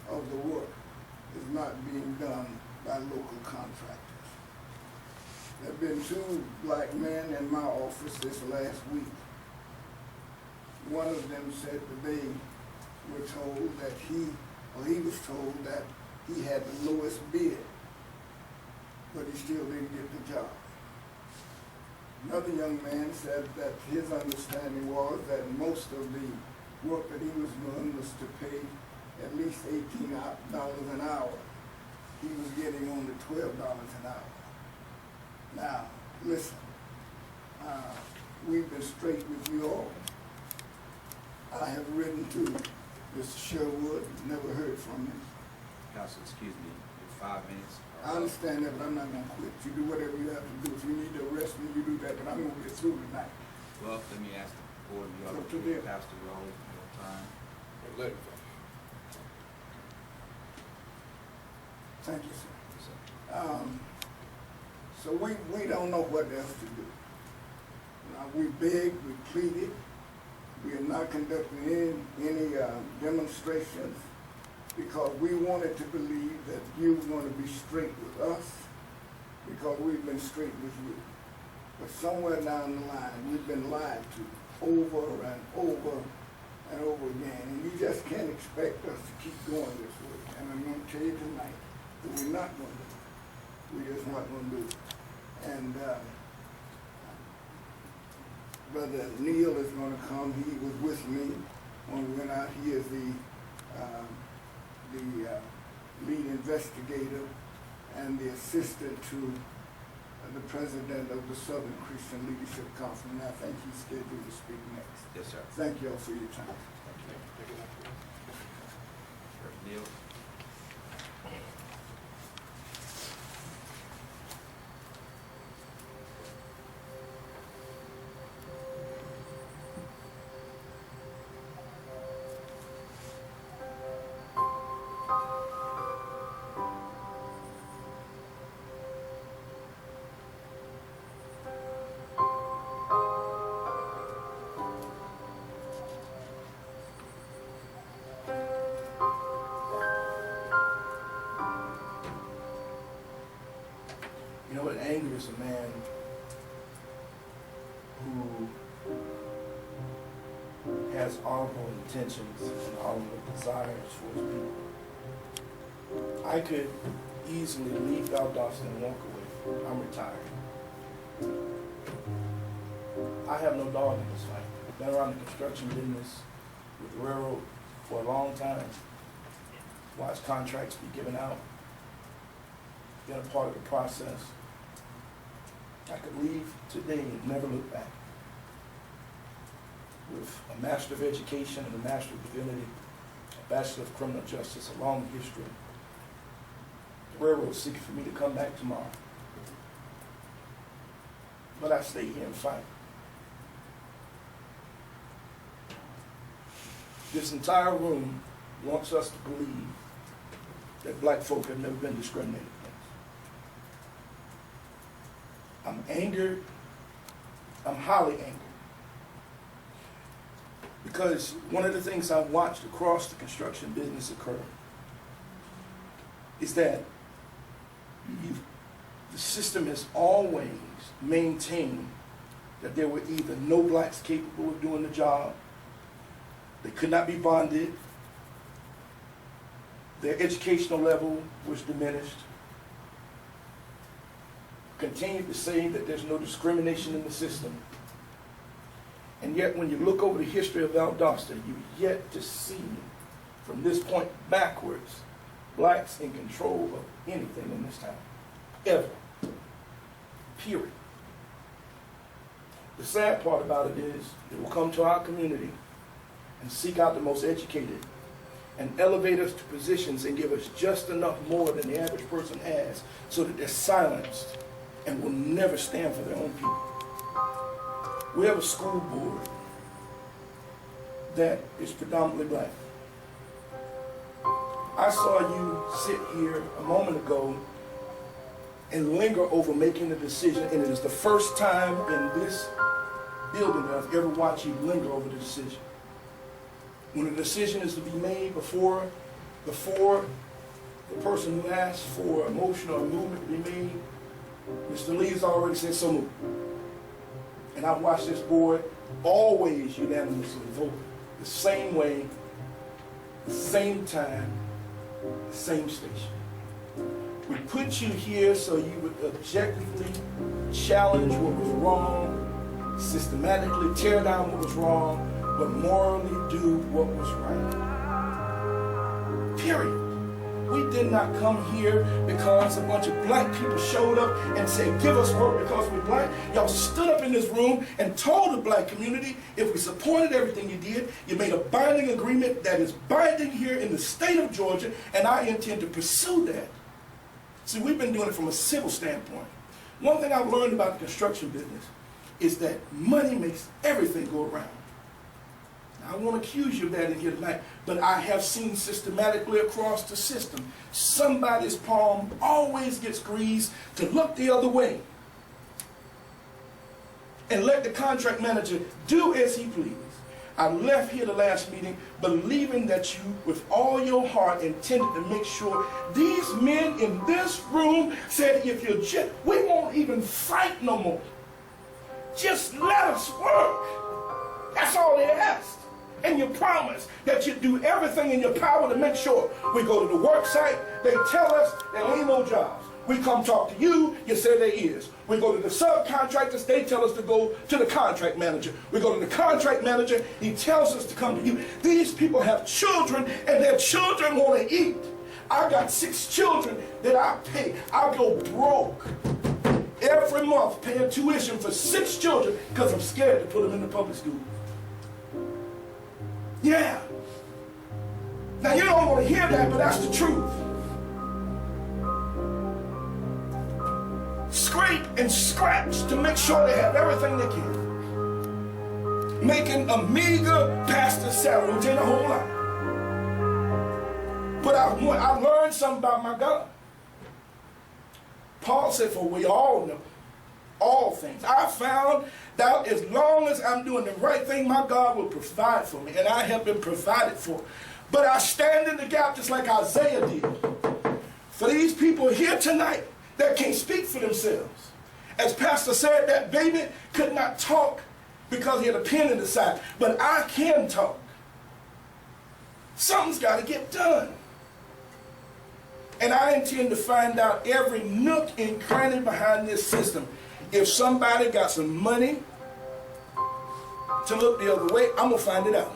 of the work is not being done by local contractors. There have been 2 black men in my office this last week. One of them said that they were told that he was told that he had the lowest bid, but he still didn't get the job. Another young man said that his understanding was that most of the work that he was doing was to pay at least $18 an hour. He was getting only $12 an hour. Now, listen, we've been straight with you all. I have written to Mr. Sherwood, never heard from him. Counsel, excuse me, your 5 minutes. I understand that, but I'm not gonna quit. You do whatever you have to do. If you need to arrest me, you do that, but I'm gonna get through tonight. Well, let me ask the board, you Up to all them. pass the roll your time. Let him finish. Thank you, sir. So we don't know what else to do. We begged, we pleaded. We are not conducting any demonstrations because we wanted to believe that you were going to be straight with us because we've been straight with you. But somewhere down the line, we've been lied to over and over and over again. And you just can't expect us to keep going this way. And I'm going to tell you tonight that we're not going to do it. We're just not going to do it. And Brother Neil is going to come. He was with me when we went out. He is the lead investigator and the assistant to the president of the Southern Christian Leadership Conference. And I think he's scheduled to speak next. Yes, sir. Thank you all for your time. Reverend Neal. You know what angers a man who has honorable intentions and honorable desires for his people. I could easily leave Valdosta and walk away. I'm retired. I have no dog in this fight. I've been around the construction business with the railroad for a long time. Watched contracts be given out. Been a part of the process. I could leave today and never look back. With a Master of Education and a Master of Divinity, a Bachelor of Criminal Justice, a long history. The railroad is seeking for me to come back tomorrow. But I stay here and fight. This entire room wants us to believe that black folk have never been discriminated against. I'm angered. I'm highly angered. Because one of the things I've watched across the construction business occur is that the system has always maintained that there were either no blacks capable of doing the job, they could not be bonded, their educational level was diminished, continued to say that there's no discrimination in the system. And yet when you look over the history of Valdosta, you've yet to see from this point backwards blacks in control of anything in this town. Ever. Period. The sad part about it is they will come to our community and seek out the most educated and elevate us to positions and give us just enough more than the average person has so that they're silenced and will never stand for their own people. We have a school board that is predominantly black. I saw you sit here a moment ago and linger over making a decision, and it is the first time in this building that I've ever watched you linger over the decision. When a decision is to be made before the person who asks for a motion or a movement to be made, Mr. Lee has already said so moved. And I've watched this board always unanimously vote the same way, the same time, the same station. We put you here so you would objectively challenge what was wrong, systematically tear down what was wrong, but morally do what was right. Period. We did not come here because a bunch of black people showed up and said, give us work because we're black. Y'all stood up in this room and told the black community, if we supported everything you did, you made a binding agreement that is binding here in the state of Georgia, and I intend to pursue that. See, we've been doing it from a civil standpoint. One thing I've learned about the construction business is that money makes everything go around. I won't accuse you of that in here tonight, but I have seen systematically across the system, somebody's palm always gets greased to look the other way and let the contract manager do as he pleases. I left here the last meeting believing that you, with all your heart, intended to make sure these men in this room said, if you just, we won't even fight no more. Just let us work. That's all they asked. And you promise that you do everything in your power to make sure we go to the work site, they tell us there ain't no jobs. We come talk to you, you say there is. We go to the subcontractors, they tell us to go to the contract manager. We go to the contract manager, he tells us to come to you. These people have children and their children want to eat. I got 6 children that I pay. I go broke every month paying tuition for 6 children because I'm scared to put them in the public school. Yeah. Now you don't want to hear that, but that's the truth. Scrape and scratch to make sure they have everything they can. Making a meager pastor's salary, which ain't a whole lot. But I learned something about my God. Paul said, for we all know all things. I found that as long as I'm doing the right thing, my God will provide for me, and I have been provided for. But I stand in the gap just like Isaiah did. For these people here tonight that can't speak for themselves. As Pastor said, that baby could not talk because he had a pin in the side, but I can talk. Something's got to get done. And I intend to find out every nook and cranny behind this system. If somebody got some money to look the other way, I'm going to find it out.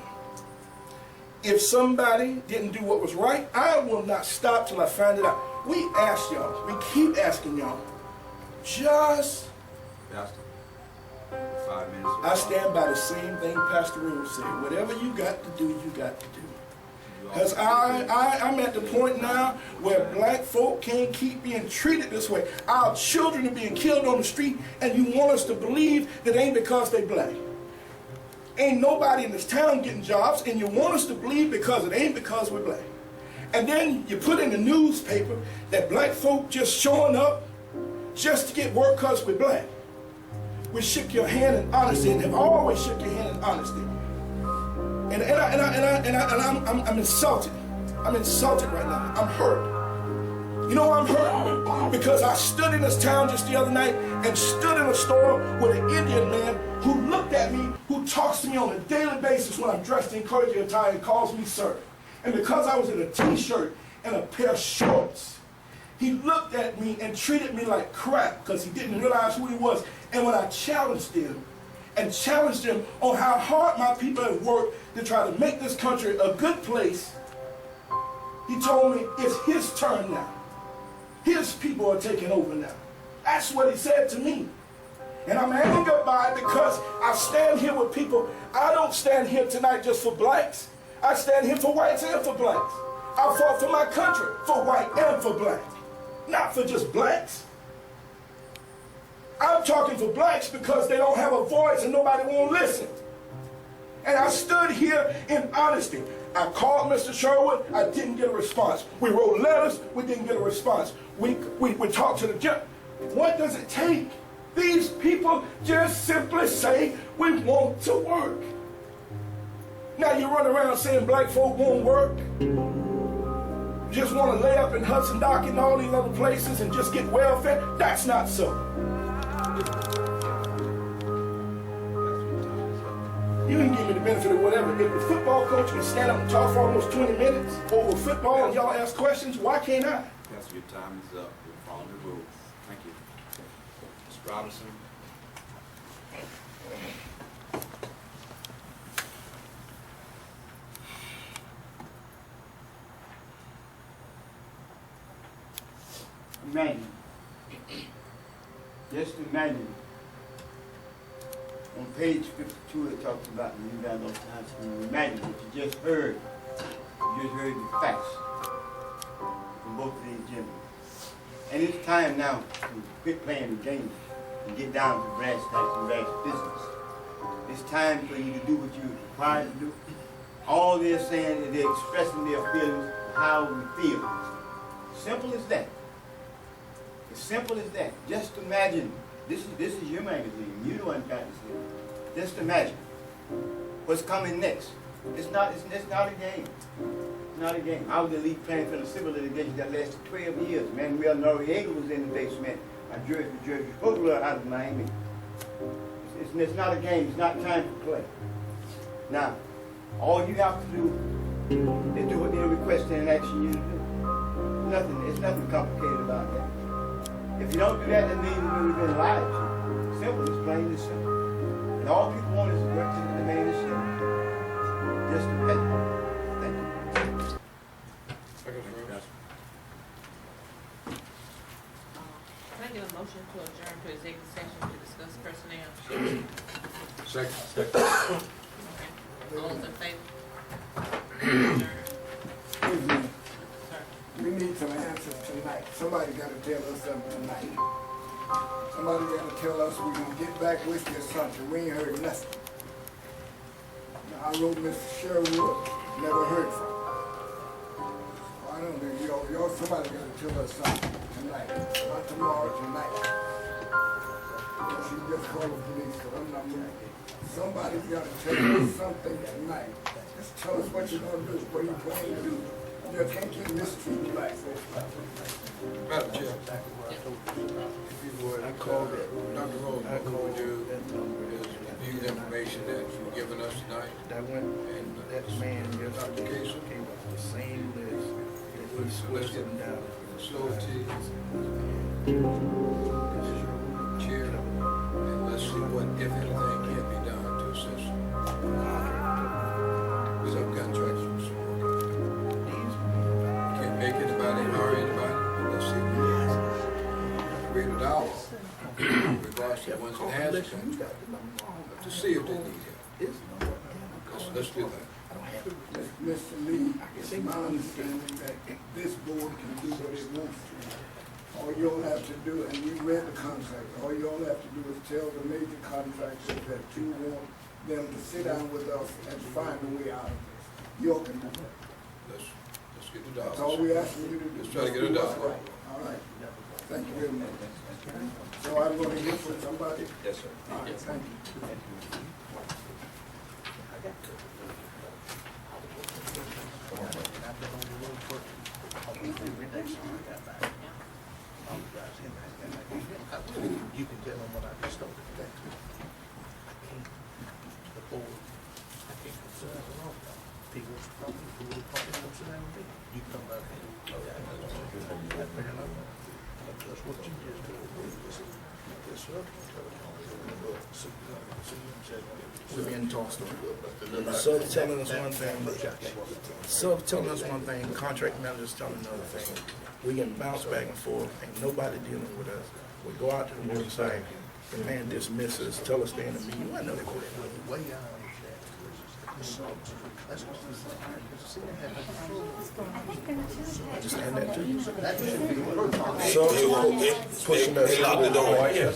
If somebody didn't do what was right, I will not stop till I find it out. We ask y'all, we keep asking y'all, just... Pastor, 5 minutes. I stand by the same thing Pastor Rule said. Whatever you got to do, you got to do. Because I'm at the point now where black folk can't keep being treated this way. Our children are being killed on the street, and you want us to believe that it ain't because they black. Ain't nobody in this town getting jobs, and you want us to believe because it ain't because we're black. And then you put in the newspaper that black folk just showing up just to get work because we're black. We shook your hand in honesty and have always shook your hand in honesty. And I'm insulted. I'm insulted right now. I'm hurt. You know why I'm hurt? Because I stood in this town just the other night and stood in a store with an Indian man who looked at me, who talks to me on a daily basis when I'm dressed in clergy attire and calls me sir. And because I was in a t-shirt and a pair of shorts, he looked at me and treated me like crap because he didn't realize who he was. And when I challenged him, on how hard my people have worked to try to make this country a good place, he told me it's his turn now. His people are taking over now. That's what he said to me. And I'm angered by it because I stand here with people. I don't stand here tonight just for blacks. I stand here for whites and for blacks. I fought for my country, for white and for black, not for just blacks. I'm talking for blacks because they don't have a voice and nobody won't listen. And I stood here in honesty. I called Mr. Sherwood, I didn't get a response. We wrote letters, we didn't get a response. We talked to the judge. What does it take? These people just simply say, we want to work. Now you run around saying black folk won't work. Just want to lay up in Hudson Dock and all these other places and just get welfare. That's not so. You can give me the benefit of whatever. If the football coach can stand up and talk for almost 20 minutes over football and y'all ask questions, why can't I? Council, your time is up. You're following the rules. Thank you. Mr. Robinson. Imagine, just imagine, on page 52 it talks about the New Diagnosis High School. Imagine what you just heard. You just heard the facts from both of these gentlemen. And it's time now to quit playing the games and get down to brass tacks and brass business. It's time for you to do what you're required to do. All they're saying is they're expressing their feelings, how we feel. Simple as that. As simple as that. Just imagine, this is your magazine. You're the one trying to say it. Just imagine what's coming next. It's not a game. It's not a game. I was the lead plaintiff in a civil litigation that lasted 12 years. Manuel Noriega was in the basement. I judged the judge Hogler out of Miami. It's not a game. It's not time for play. Now, all you have to do is do what they're requesting and asking you to do. It's nothing complicated about that. If you don't do that, that means we've been lied to. Simple, it's plain and simple. And all people want is to work to the demand is simple. Just to pay. Thank you. Can I get a motion to adjourn to executive session to discuss personnel? Second. Okay. All those in favor? Adjourn. We need some answers tonight. Somebody gotta tell us something tonight. Somebody gotta tell us we're gonna get back with you or something. We ain't heard nothing. Now, I wrote Mr. Sherwood, never heard from him. I don't know, somebody gotta tell us something tonight. Not tomorrow, tonight. She just called the police, so I'm not moving. Somebody's gotta tell us something tonight. Just tell us what you're gonna do, what you plan to do. You can't keep mistreating black folks. Madam Chair, if you would, Dr. Rose, what we would do is review the information that you've given us tonight. And That man just Dr. Casey, came up with the same list that we swept him down. facility, chair, and let's see what, if anything, can be done to assist. Subcontractors. Can't make anybody, hire anybody, but let's see. Create a dialogue, regards to the ones that has a contract, to see if they need help. Let's do that. Mr. Lee, it's my understanding that this board can do what it wants to. All y'all have to do, and you read the contract, all y'all have to do is tell the major contractors that you want them to sit down with us and find a way out of this. Y'all can do that. Let's get the That's dollars. all we asking you to do. Let's try to get a That's dollar. right. All right. Thank you very much. So I'm gonna hear from somebody? Yes, sir. All right, thank you. You can tell him what I just told him. I can't, the board, I can't consider it wrong. People, probably won't sit down with me. You come back and, that's what you just told me. This up. We're being tossed around. The sub telling us one thing, sub telling us one thing, contract managers telling another thing. We can bounce back and forth, ain't nobody dealing with us. We go out to the board and say, the man dismisses, tell us stay in the meeting. I know they way out. Understand that too. So they pushing us.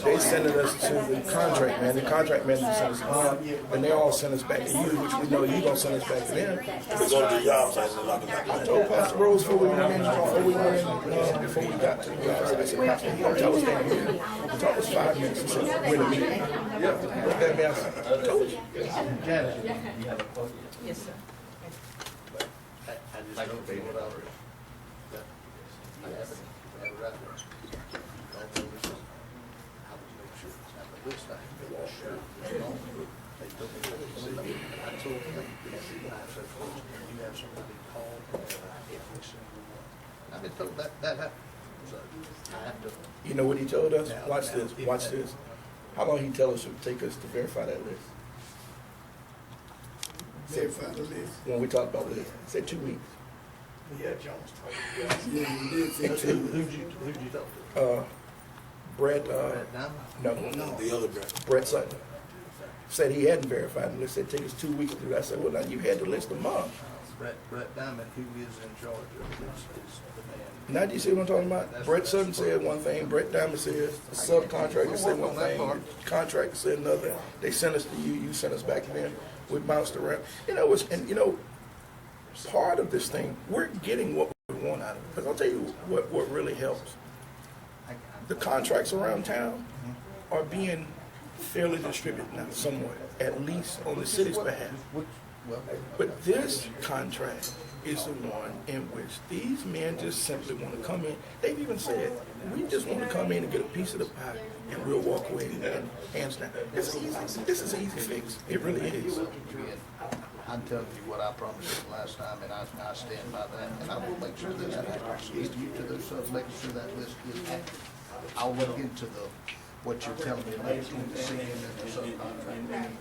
They sending us to the contract man. The contract man send us on, and they all send us back to you, which we know you gonna send us back to them. We're gonna do jobs. I told Pastor Rose before we went in, before we got to the jobs, I said, Pastor, you don't tell us that here. You told us 5 minutes. He said, wait a minute. Yeah. Look at me, I said, I told you. Janet, you have a quote? Yes, sir. I just don't think what I read. I have it right there. Don't do this. I was make sure it's not the list I have to wash sure. They took me to the city, and I told them, I said, folks, can you have somebody call every single one? I've been told that happened. So I have to. You know what he told us? Watch this, watch this. How long he tell us it would take us to verify that list? Verify the list. When we talked about this, he said 2 weeks. Yeah, Jones told me. Yeah, you did say Who'd two. Who'd you talk to? Brett, Brett Diamond? no, The other Brett. Brett Sutton. Said he hadn't verified the list. Said take us 2 weeks to do that. I said, well, now you had the list a month. Brett Diamond, who is in charge of this, is the man. Now do you see what I'm talking about? Brett Sutton said one thing, Brett Diamond said, the subcontractor said one thing, the contractor said another. They sent us to you, you sent us back to them. We bounced around. You know, part of this thing, we're getting what we want out of it. Because I'll tell you what really helps. The contracts around town are being fairly distributed now somewhat, at least on the city's behalf. But this contract is the one in which these men just simply want to come in. They've even said, we just want to come in and get a piece of the pie and we'll walk away and hands down. It's easy. This is an easy fix. It really is. I'm telling you what I promised you last time, and I stand by that, and I will make sure that happens. Get you to those subs, making sure that list is active. I'll look into what you're telling me about the CM and the subcontract.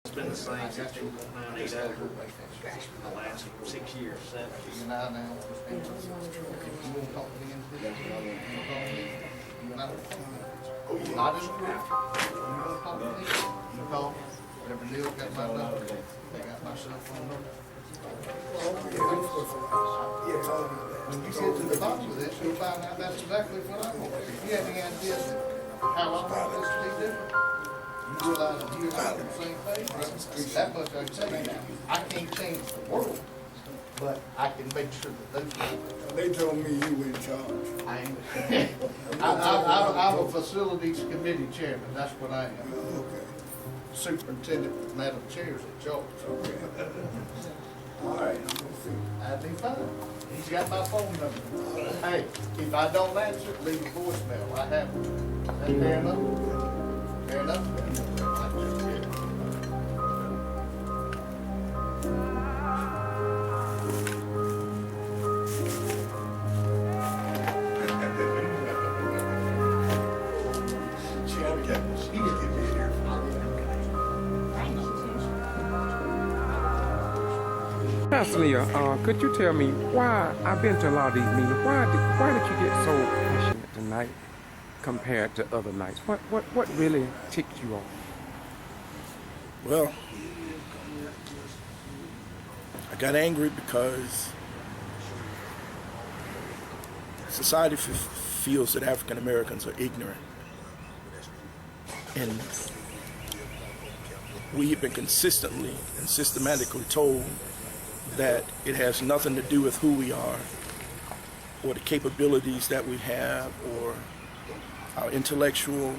It's been the same since 2008 for the last 6 years, 7 years. You and I now, if you want to talk to me into this, you and I will talk to me. Not in the group. You want to talk to me, you call. Whatever deal, got my number, they got my cell phone number. When you get to the bottom of this, you'll find out that's exactly what I want. If you have any ideas how I want this to be different, you realize that you and I are on the same page. That much I can tell you. I can't change the world, but I can make sure that those people. They told me you were in charge. I ain't. I'm a facilities committee chairman, that's what I am. Okay. Superintendent, Madam Chair's in charge. Okay. All right, I'm gonna see. That'd be fine. He's got my phone number. Hey, if I don't answer, leave a voicemail. I have it. That fair enough? Fair enough? Pastor Leah, could you tell me why, I've been to a lot of these meetings, why did you get so passionate tonight compared to other nights? What really ticked you off? Well, I got angry because society feels that African Americans are ignorant. And we have been consistently and systematically told that it has nothing to do with who we are or the capabilities that we have or our intellectual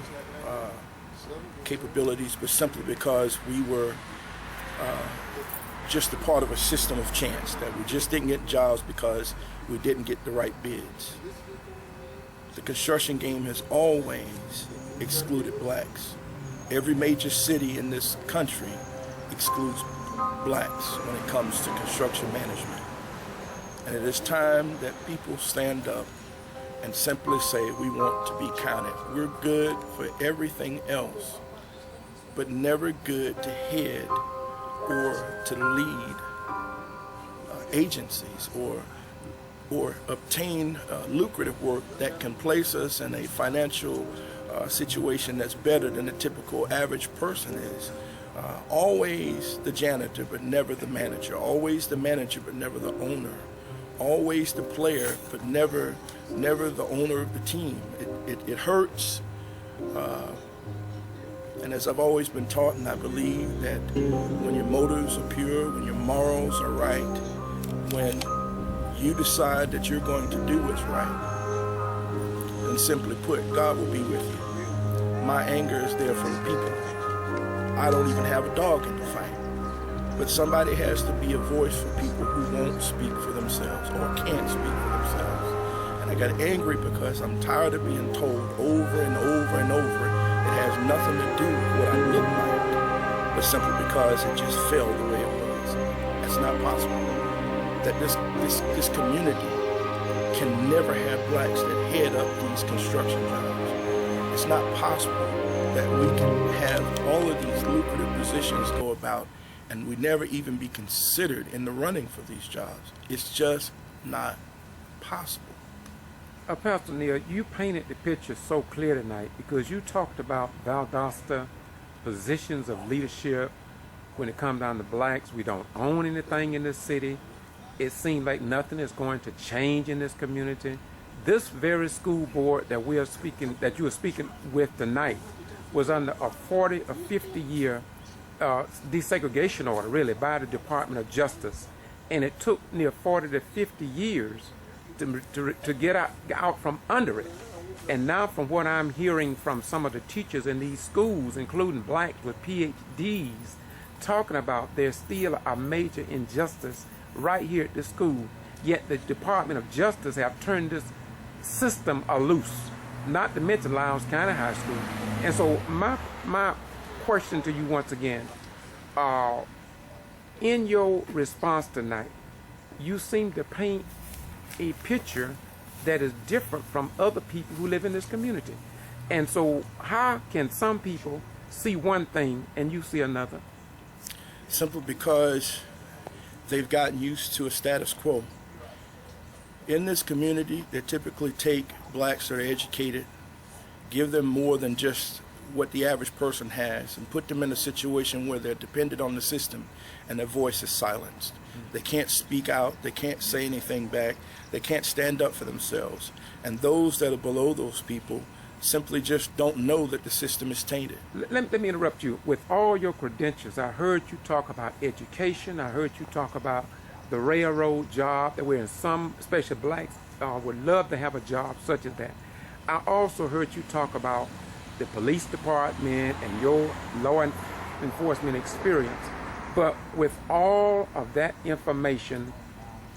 capabilities, but simply because we were just a part of a system of chance, that we just didn't get jobs because we didn't get the right bids. The construction game has always excluded blacks. Every major city in this country excludes blacks when it comes to construction management. And it is time that people stand up and simply say, we want to be counted. We're good for everything else, but never good to head or to lead agencies or obtain lucrative work that can place us in a financial situation that's better than a typical average person is. Always the janitor, but never the manager. Always the manager, but never the owner. Always the player, but never the owner of the team. It hurts. And as I've always been taught, and I believe that when your motives are pure, when your morals are right, when you decide that you're going to do what's right, then simply put, God will be with you. My anger is there for the people. I don't even have a dog in the fight. But somebody has to be a voice for people who won't speak for themselves or can't speak for themselves. And I got angry because I'm tired of being told over and over and over it has nothing to do with what I look like, but simply because it just fell the way it was. That's not possible. That this community can never have blacks that head up these construction jobs. It's not possible that we can have all of these lucrative positions go about and we never even be considered in the running for these jobs. It's just not possible. Pastor Neil, you painted the picture so clear tonight because you talked about Valdosta positions of leadership. When it comes down to blacks, we don't own anything in this city. It seems like nothing is going to change in this community. This very school board that you are speaking with tonight was under a 40 or 50 year desegregation order, really, by the Department of Justice. And it took near 40 to 50 years to get out from under it. And now from what I'm hearing from some of the teachers in these schools, including blacks with PhDs, talking about there's still a major injustice right here at this school. Yet the Department of Justice have turned this system loose, not to mention Lowndes County High School. And so my question to you once again, in your response tonight, you seem to paint a picture that is different from other people who live in this community. And so how can some people see one thing and you see another? Simply because they've gotten used to a status quo. In this community, they typically take blacks that are educated, give them more than just what the average person has, and put them in a situation where they're dependent on the system and their voice is silenced. They can't speak out, they can't say anything back, they can't stand up for themselves. And those that are below those people simply just don't know that the system is tainted. Let me interrupt you. With all your credentials, I heard you talk about education, I heard you talk about the railroad job, that where some, especially blacks, would love to have a job such as that. I also heard you talk about the police department and your law enforcement experience. But with all of that information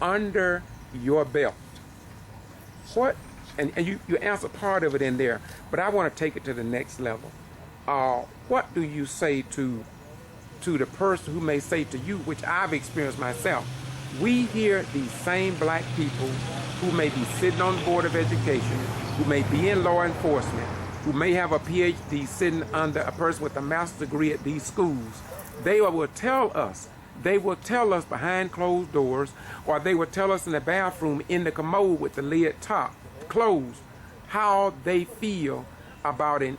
under your belt, what, and you answer part of it in there, but I want to take it to the next level. What do you say to the person who may say to you, which I've experienced myself, we hear these same black people who may be sitting on the Board of Education, who may be in law enforcement, who may have a PhD sitting under a person with a master's degree at these schools. They will tell us behind closed doors, or they will tell us in the bathroom in the commode with the lid top closed, how they feel about an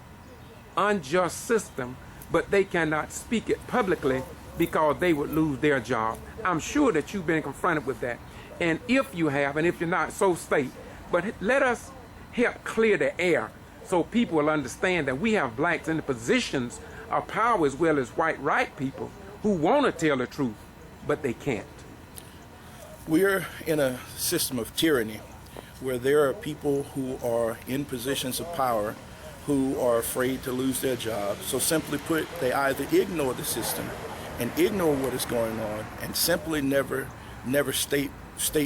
unjust system, but they cannot speak it publicly because they would lose their job. I'm sure that you've been confronted with that. And if you have, and if you're not, so state. But let us help clear the air so people will understand that we have blacks in the positions of power as well as white right people who want to tell the truth, but they can't. We're in a system of tyranny where there are people who are in positions of power who are afraid to lose their jobs. So simply put, they either ignore the system and ignore what is going on and simply never state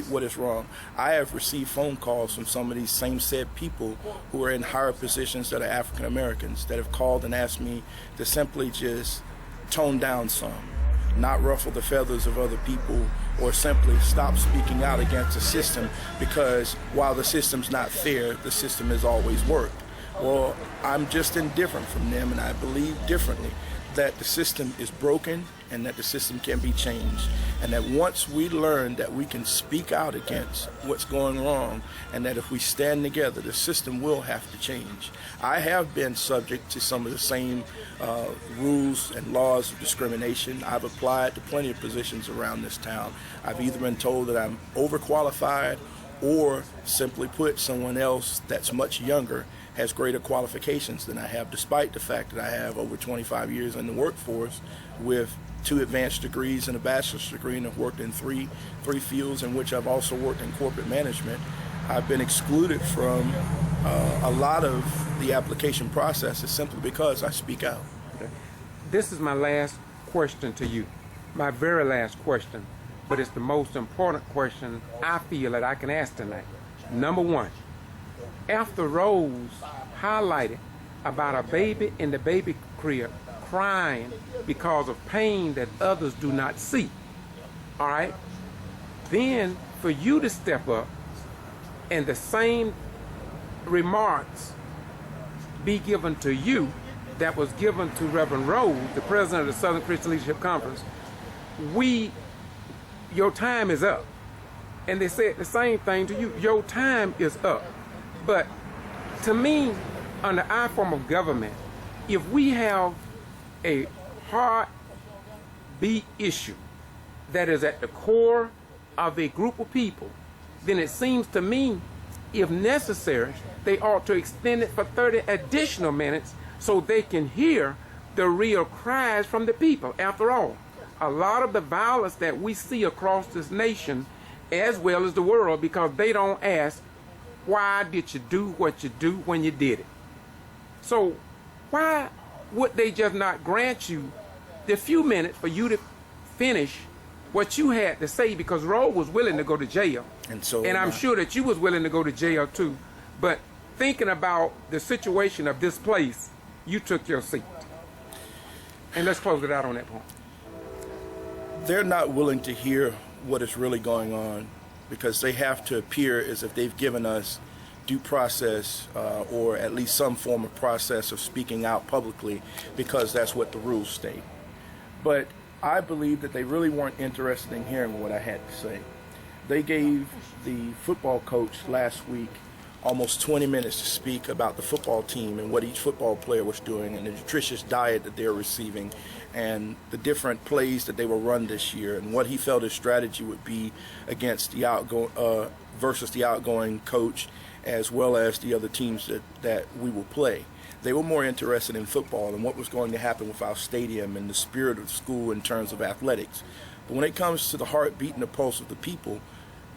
what is wrong. I have received phone calls from some of these same said people who are in higher positions that are African Americans that have called and asked me to simply just tone down some, not ruffle the feathers of other people, or simply stop speaking out against the system because while the system's not fair, the system has always worked. Well, I'm just indifferent from them, and I believe differently that the system is broken and that the system can be changed, and that once we learn that we can speak out against what's going wrong, and that if we stand together, the system will have to change. I have been subject to some of the same rules and laws of discrimination. I've applied to plenty of positions around this town. I've either been told that I'm overqualified, or simply put, someone else that's much younger has greater qualifications than I have, despite the fact that I have over 25 years in the workforce with 2 advanced degrees and a bachelor's degree, and have worked in three fields in which I've also worked in corporate management. I've been excluded from a lot of the application processes simply because I speak out. Okay. This is my last question to you, my very last question, but it's the most important question I feel that I can ask tonight. Number 1, after Rose highlighted about a baby in the baby crib crying because of pain that others do not see, all right, then for you to step up and the same remarks be given to you that was given to Reverend Rose, the president of the Southern Christian Leadership Conference, your time is up. And they said the same thing to you. Your time is up. But to me, under our form of government, if we have a heartbeat issue that is at the core of a group of people, then it seems to me, if necessary, they ought to extend it for 30 additional minutes so they can hear the real cries from the people. After all, a lot of the violence that we see across this nation, as well as the world, because they don't ask, why did you do what you do when you did it? So why would they just not grant you the few minutes for you to finish what you had to say? Because Rose was willing to go to jail. And I'm sure that you was willing to go to jail too. But thinking about the situation of this place, you took your seat. And let's close it out on that point. They're not willing to hear what is really going on because they have to appear as if they've given us due process or at least some form of process of speaking out publicly because that's what the rules state. But I believe that they really weren't interested in hearing what I had to say. They gave the football coach last week almost 20 minutes to speak about the football team and what each football player was doing and the nutritious diet that they're receiving and the different plays that they will run this year and what he felt his strategy would be against the versus the outgoing coach as well as the other teams that we will play. They were more interested in football and what was going to happen with our stadium and the spirit of the school in terms of athletics. But when it comes to the heartbeat and the pulse of the people,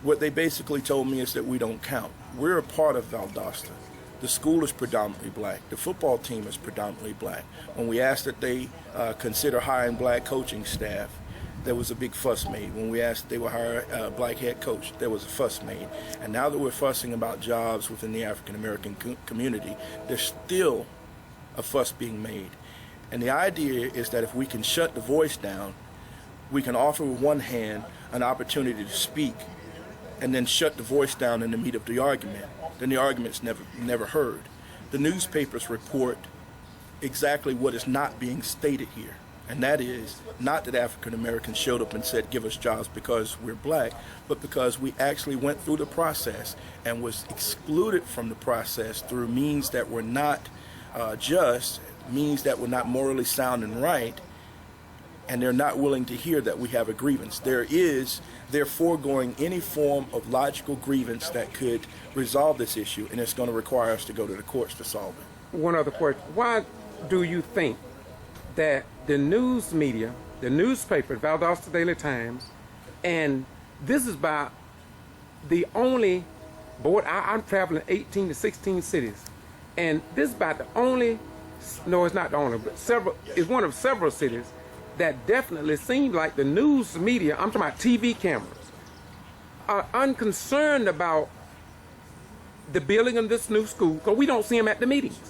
what they basically told me is that we don't count. We're a part of Valdosta. The school is predominantly black. The football team is predominantly black. When we asked that they consider hiring black coaching staff, there was a big fuss made. When we asked that they would hire a black head coach, there was a fuss made. And now that we're fussing about jobs within the African American community, there's still a fuss being made. And the idea is that if we can shut the voice down, we can offer with one hand an opportunity to speak and then shut the voice down in the meat of the argument. Then the argument's never heard. The newspapers report exactly what is not being stated here. And that is not that African Americans showed up and said, give us jobs because we're black, but because we actually went through the process and was excluded from the process through means that were not just means that we're not morally sound and right, and they're not willing to hear that we have a grievance. They're foregoing any form of logical grievance that could resolve this issue, and it's going to require us to go to the courts to solve it. One other question. Why do you think that the news media, the newspaper, Valdosta Daily Times, and this is about the only board, I'm traveling 18 to 16 cities, and this is about the only, no, it's not the only, but it's one of several cities that definitely seem like the news media, I'm talking about TV cameras, are unconcerned about the building of this new school, because we don't see them at the meetings.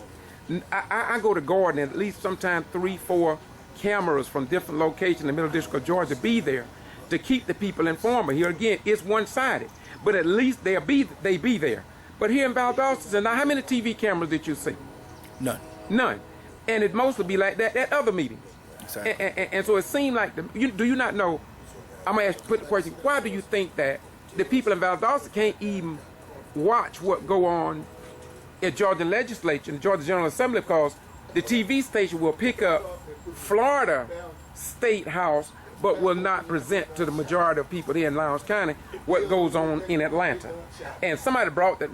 I go to Gordon, and at least sometimes 3-4 cameras from different locations in the Middle District of Georgia be there to keep the people informed. Here again, it's one-sided, but at least they be there. But here in Valdosta, now how many TV cameras did you see? None. None. And it mostly be like that at other meetings. Exactly. And so it seemed like, do you not know, I'm going to put the question, why do you think that the people in Valdosta can't even watch what go on at Georgia legislature, the Georgia General Assembly, because the TV station will pick up Florida State House, but will not present to the majority of people here in Lowndes County what goes on in Atlanta. And somebody brought that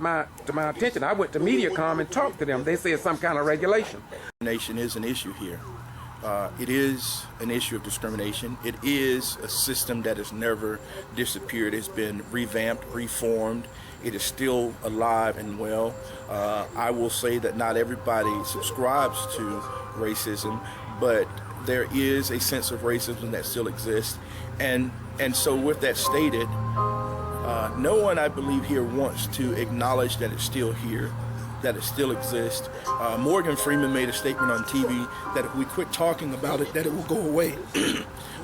to my attention. I went to MediaCom and talked to them. They said some kind of regulation. Discrimination is an issue here. It is an issue of discrimination. It is a system that has never disappeared. It's been revamped, reformed. It is still alive and well. I will say that not everybody subscribes to racism, but there is a sense of racism that still exists. And so with that stated, no one, I believe, here wants to acknowledge that it's still here, that it still exists. Morgan Freeman made a statement on TV that if we quit talking about it, that it will go away.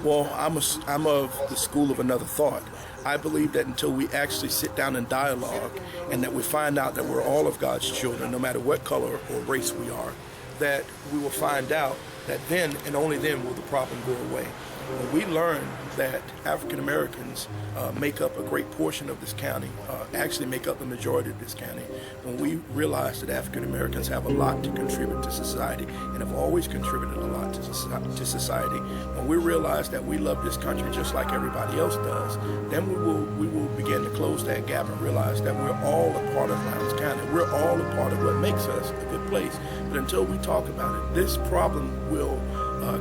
Well, I'm of the school of another thought. I believe that until we actually sit down and dialogue, and that we find out that we're all of God's children, no matter what color or race we are, that we will find out that then and only then will the problem go away. When we learn that African Americans make up a great portion of this county, actually make up the majority of this county, when we realize that African Americans have a lot to contribute to society and have always contributed a lot to society, when we realize that we love this country just like everybody else does, then we will begin to close that gap and realize that we're all a part of Lowndes County. We're all a part of what makes us a good place. But until we talk about it, this problem will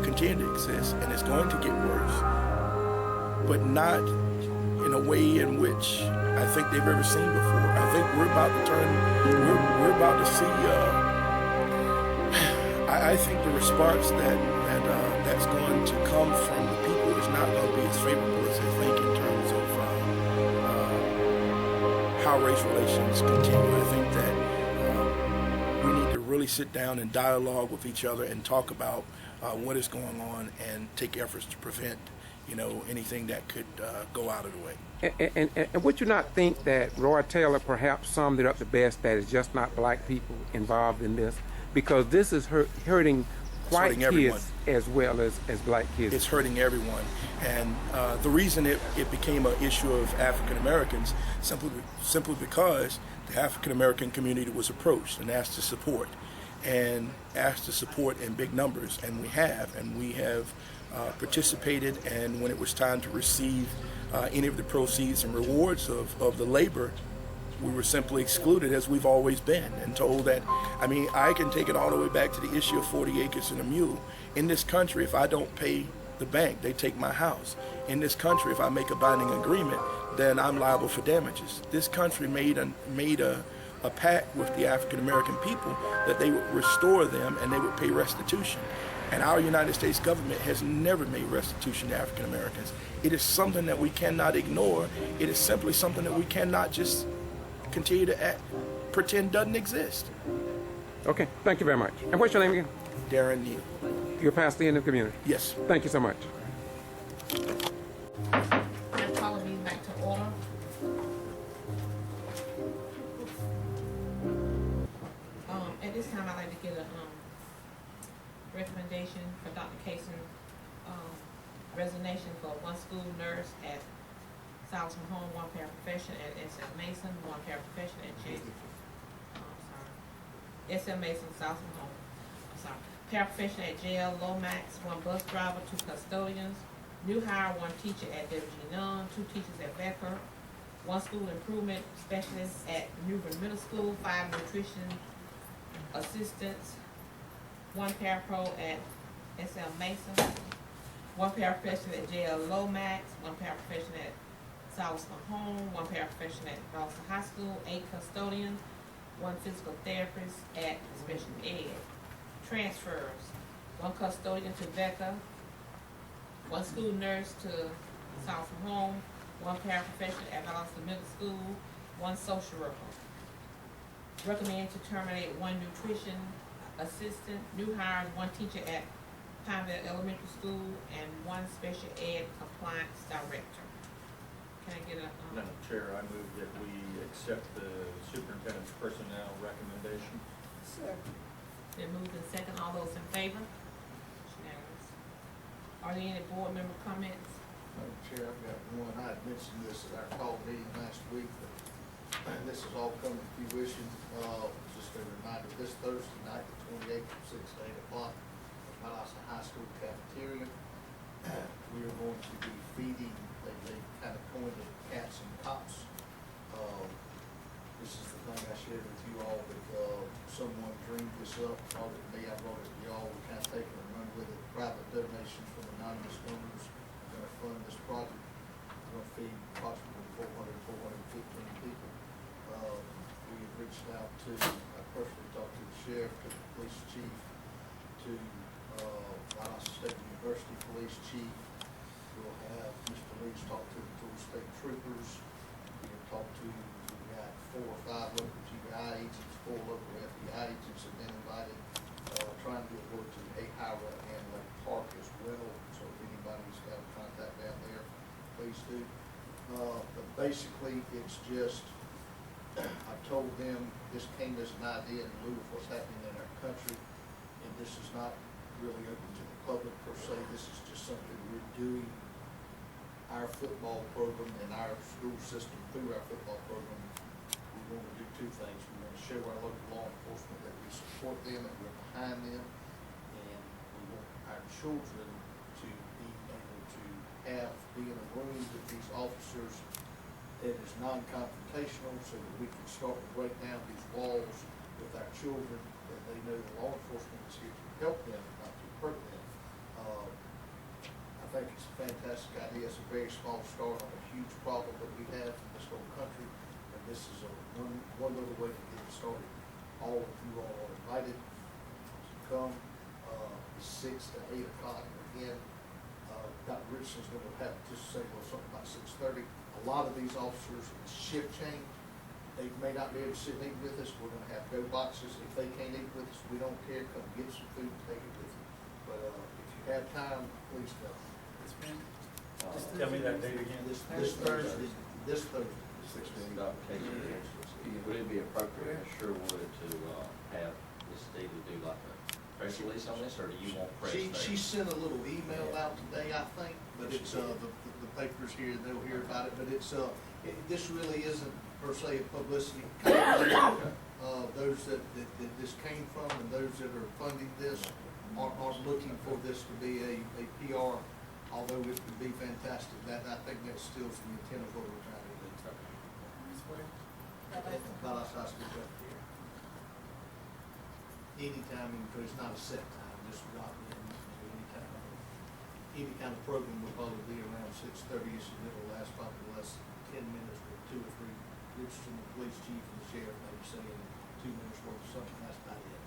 continue to exist, and it's going to get worse, but not in a way in which I think they've ever seen before. I think we're about to we're about to see, I think the response that's going to come from the people is not going to be as favorable as they think in terms of how race relations continue. I think that we need to really sit down and dialogue with each other and talk about what is going on and take efforts to prevent, anything that could go out of the way. And would you not think that Roy Taylor perhaps summed it up the best, that it's just not black people involved in this? Because this is hurting white kids everyone, as well as black kids. It's hurting everyone. And the reason it became an issue of African Americans simply because the African American community was approached and asked to support in big numbers, and we have participated, and when it was time to receive any of the proceeds and rewards of the labor, we were simply excluded, as we've always been, and told that, I can take it all the way back to the issue of 40 acres and a mule. In this country, if I don't pay the bank, they take my house. In this country, if I make a binding agreement, then I'm liable for damages. This country made a pact with the African American people that they would restore them and they would pay restitution. And our United States government has never made restitution to African Americans. It is something that we cannot ignore. It is simply something that we cannot just continue to pretend doesn't exist. Okay, thank you very much. And what's your name again? Darren Neal. You're a pastor in the community? Yes. Thank you so much. I'm calling you back to order. At this time, I'd like to get a recommendation for Dr. Kaysen, resignation for one school nurse at Southam Home, one paraprofessional at SM Mason, one paraprofessional at SM Mason, Southam Home. paraprofessional at JL Lomax, 1 bus driver, 2 custodians, new hire, 1 teacher at WG Nunn, 2 teachers at Becker, 1 school improvement specialist at Newbern Middle School, 5 nutrition assistants, 1 parapro at SL Mason, 1 paraprofessional at JL Lomax, 1 paraprofessional at Solace Mahone, 1 paraprofessional at Boston High School, 8 custodians, 1 physical therapist at special ed. Transfers, 1 custodian to Becca, 1 school nurse to South Home, 1 paraprofessional at Boston Middle School, 1 social worker. Recommend to terminate 1 nutrition assistant, new hires, 1 teacher at Pineville Elementary School, and 1 special ed compliance director. Can I get a, Madam Chair, I move that we accept the superintendent's personnel recommendation. Been moved in second, all those in favor? Unanimous. Are there any board member comments? Madam Chair, I've got one. I had mentioned this at our call meeting last week, but this is all coming to fruition. Just a reminder, this Thursday night, the 28th, from 6 to 8 o'clock, at Valdosta High School cafeteria, we are going to be feeding, they kind of coined it cats and cops. This is the thing I shared with you all, that someone dreamed this up, brought it to me, I brought it to y'all, we kind of take it and run with it. Private donations from anonymous donors are going to fund this project. We're going to feed approximately 415 people. We have reached out to, I personally talked to the sheriff, to the police chief, to Valdosta State University police chief. We'll have Mr. Leach talk to the Georgia State troopers. We have talked to, we got 4 or 5 local GBI agents, 4 local FBI agents have been invited. Trying to get word to the highway and Lake Park as well. So if anybody's got a contact down there, please do. But basically, it's just, I've told them this came as an idea in lieu of what's happening in our country, and this is not really open to the public per se. This is just something we're doing. Our football program and our school system through our football program, we want to do 2 things. We want to show our local law enforcement that we support them and we're behind them, and we want our children to be able to be in a room with these officers that is non-confrontational, so that we can start to break down these walls with our children, that they know the law enforcement is here to help them, not to hurt them. I think it's a fantastic idea. It's a very small start on a huge problem that we have in this whole country, and this is one little way to get it started. All of you all are invited to come. 6 to 8 o'clock again. Dr. Richardson's going to have to just say something about 6:30. A lot of these officers, it's shift change. They may not be able to sit and eat with us. We're going to have go boxes. If they can't eat with us, we don't care. Come get some food and take it with you. But if you have time, please come. Tell me that date again. This Thursday. This Thursday. 16. Dr. Casey, would it be appropriate, sure would, to have Ms. Steve to do like a press release on this, or do you want press? She sent a little email out today, I think, but it's the papers here, they'll hear about it. But it's this really isn't per se a publicity kind of thing. Those that this came from and those that are funding this aren't looking for this to be a PR, although it would be fantastic. That I think that still is the intent of what we're trying to do. Valdosta High School cafeteria. Anytime, because it's not a set time, just drop in anytime. Any kind of program will probably be around 6:30ish, and it'll last probably less than 10 minutes with 2 or 3. Richardson, the police chief, and the sheriff maybe saying 2 minutes worth of something. That's about it.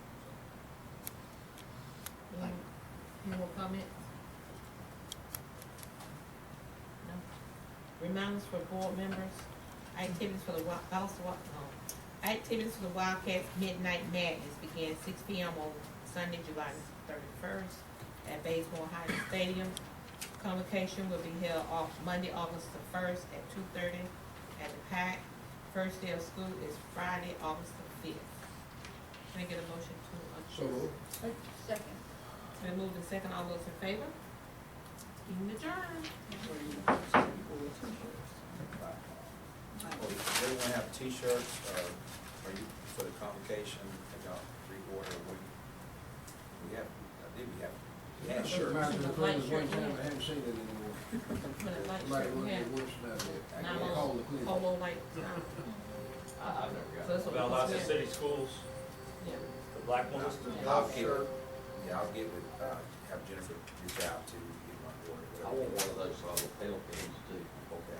Any more comments? No. Reminders for board members, activities for the activities for the Wildcats Midnight Madness began 6 p.m. on Sunday, July 31st at Bazemore High Stadium. Convocation will be held Monday, August the 1st at 2:30 at the PAC. First day of school is Friday, August the 5th. Can I get a motion to adjourn? Second. Been moved in second, all those in favor? Meeting adjourned. Everyone have T-shirts, are you, for the convocation, and y'all reward or what? We have, I think we have shirts. Reminds me of the cleaners Light shirt, one time, yeah. I haven't seen it anymore. Put a light Somebody shirt, wanted yeah. to worse than I did. I Nylon, can't call the cleaners. polo light, I've never got So that's what Well, we lots of wear. city schools, Yeah. the black ones, I'll get, yeah, I'll get with, have Jennifer reach out to get my order. I want one of those lapel pins too. Okay.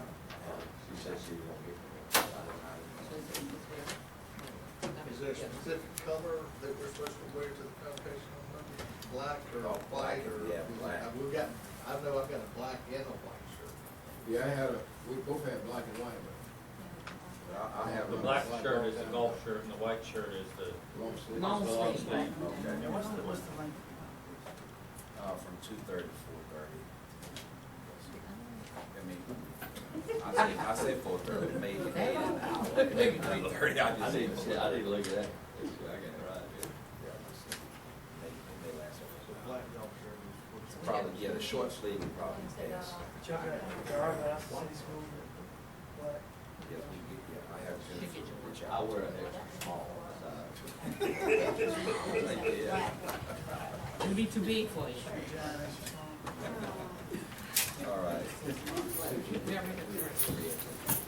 She said she was gonna get me. So it's wear. Is there a specific color that we're supposed to wear to the convocation on Monday? Black or Oh, black, white or? yeah, black. We've got, I know I've got a black and a white shirt. Yeah, we both had black and white, but I have. the black shirt is the golf shirt and the white shirt is the long sleeve. Long the long sleeve. sleeve. Okay. What's the length? From 2:30 to 4:30. I mean, I say 4:30, maybe 8, maybe 3:30, I just say. I need to look at that. I got it right here. Yeah, it may last. Black golf shirt is. Probably, yeah, the short sleeve would probably be best. Yes, we get, yeah, I have Jennifer reach I out. wear an extra small size. Yeah. It'd be too big for you. All right. Very good.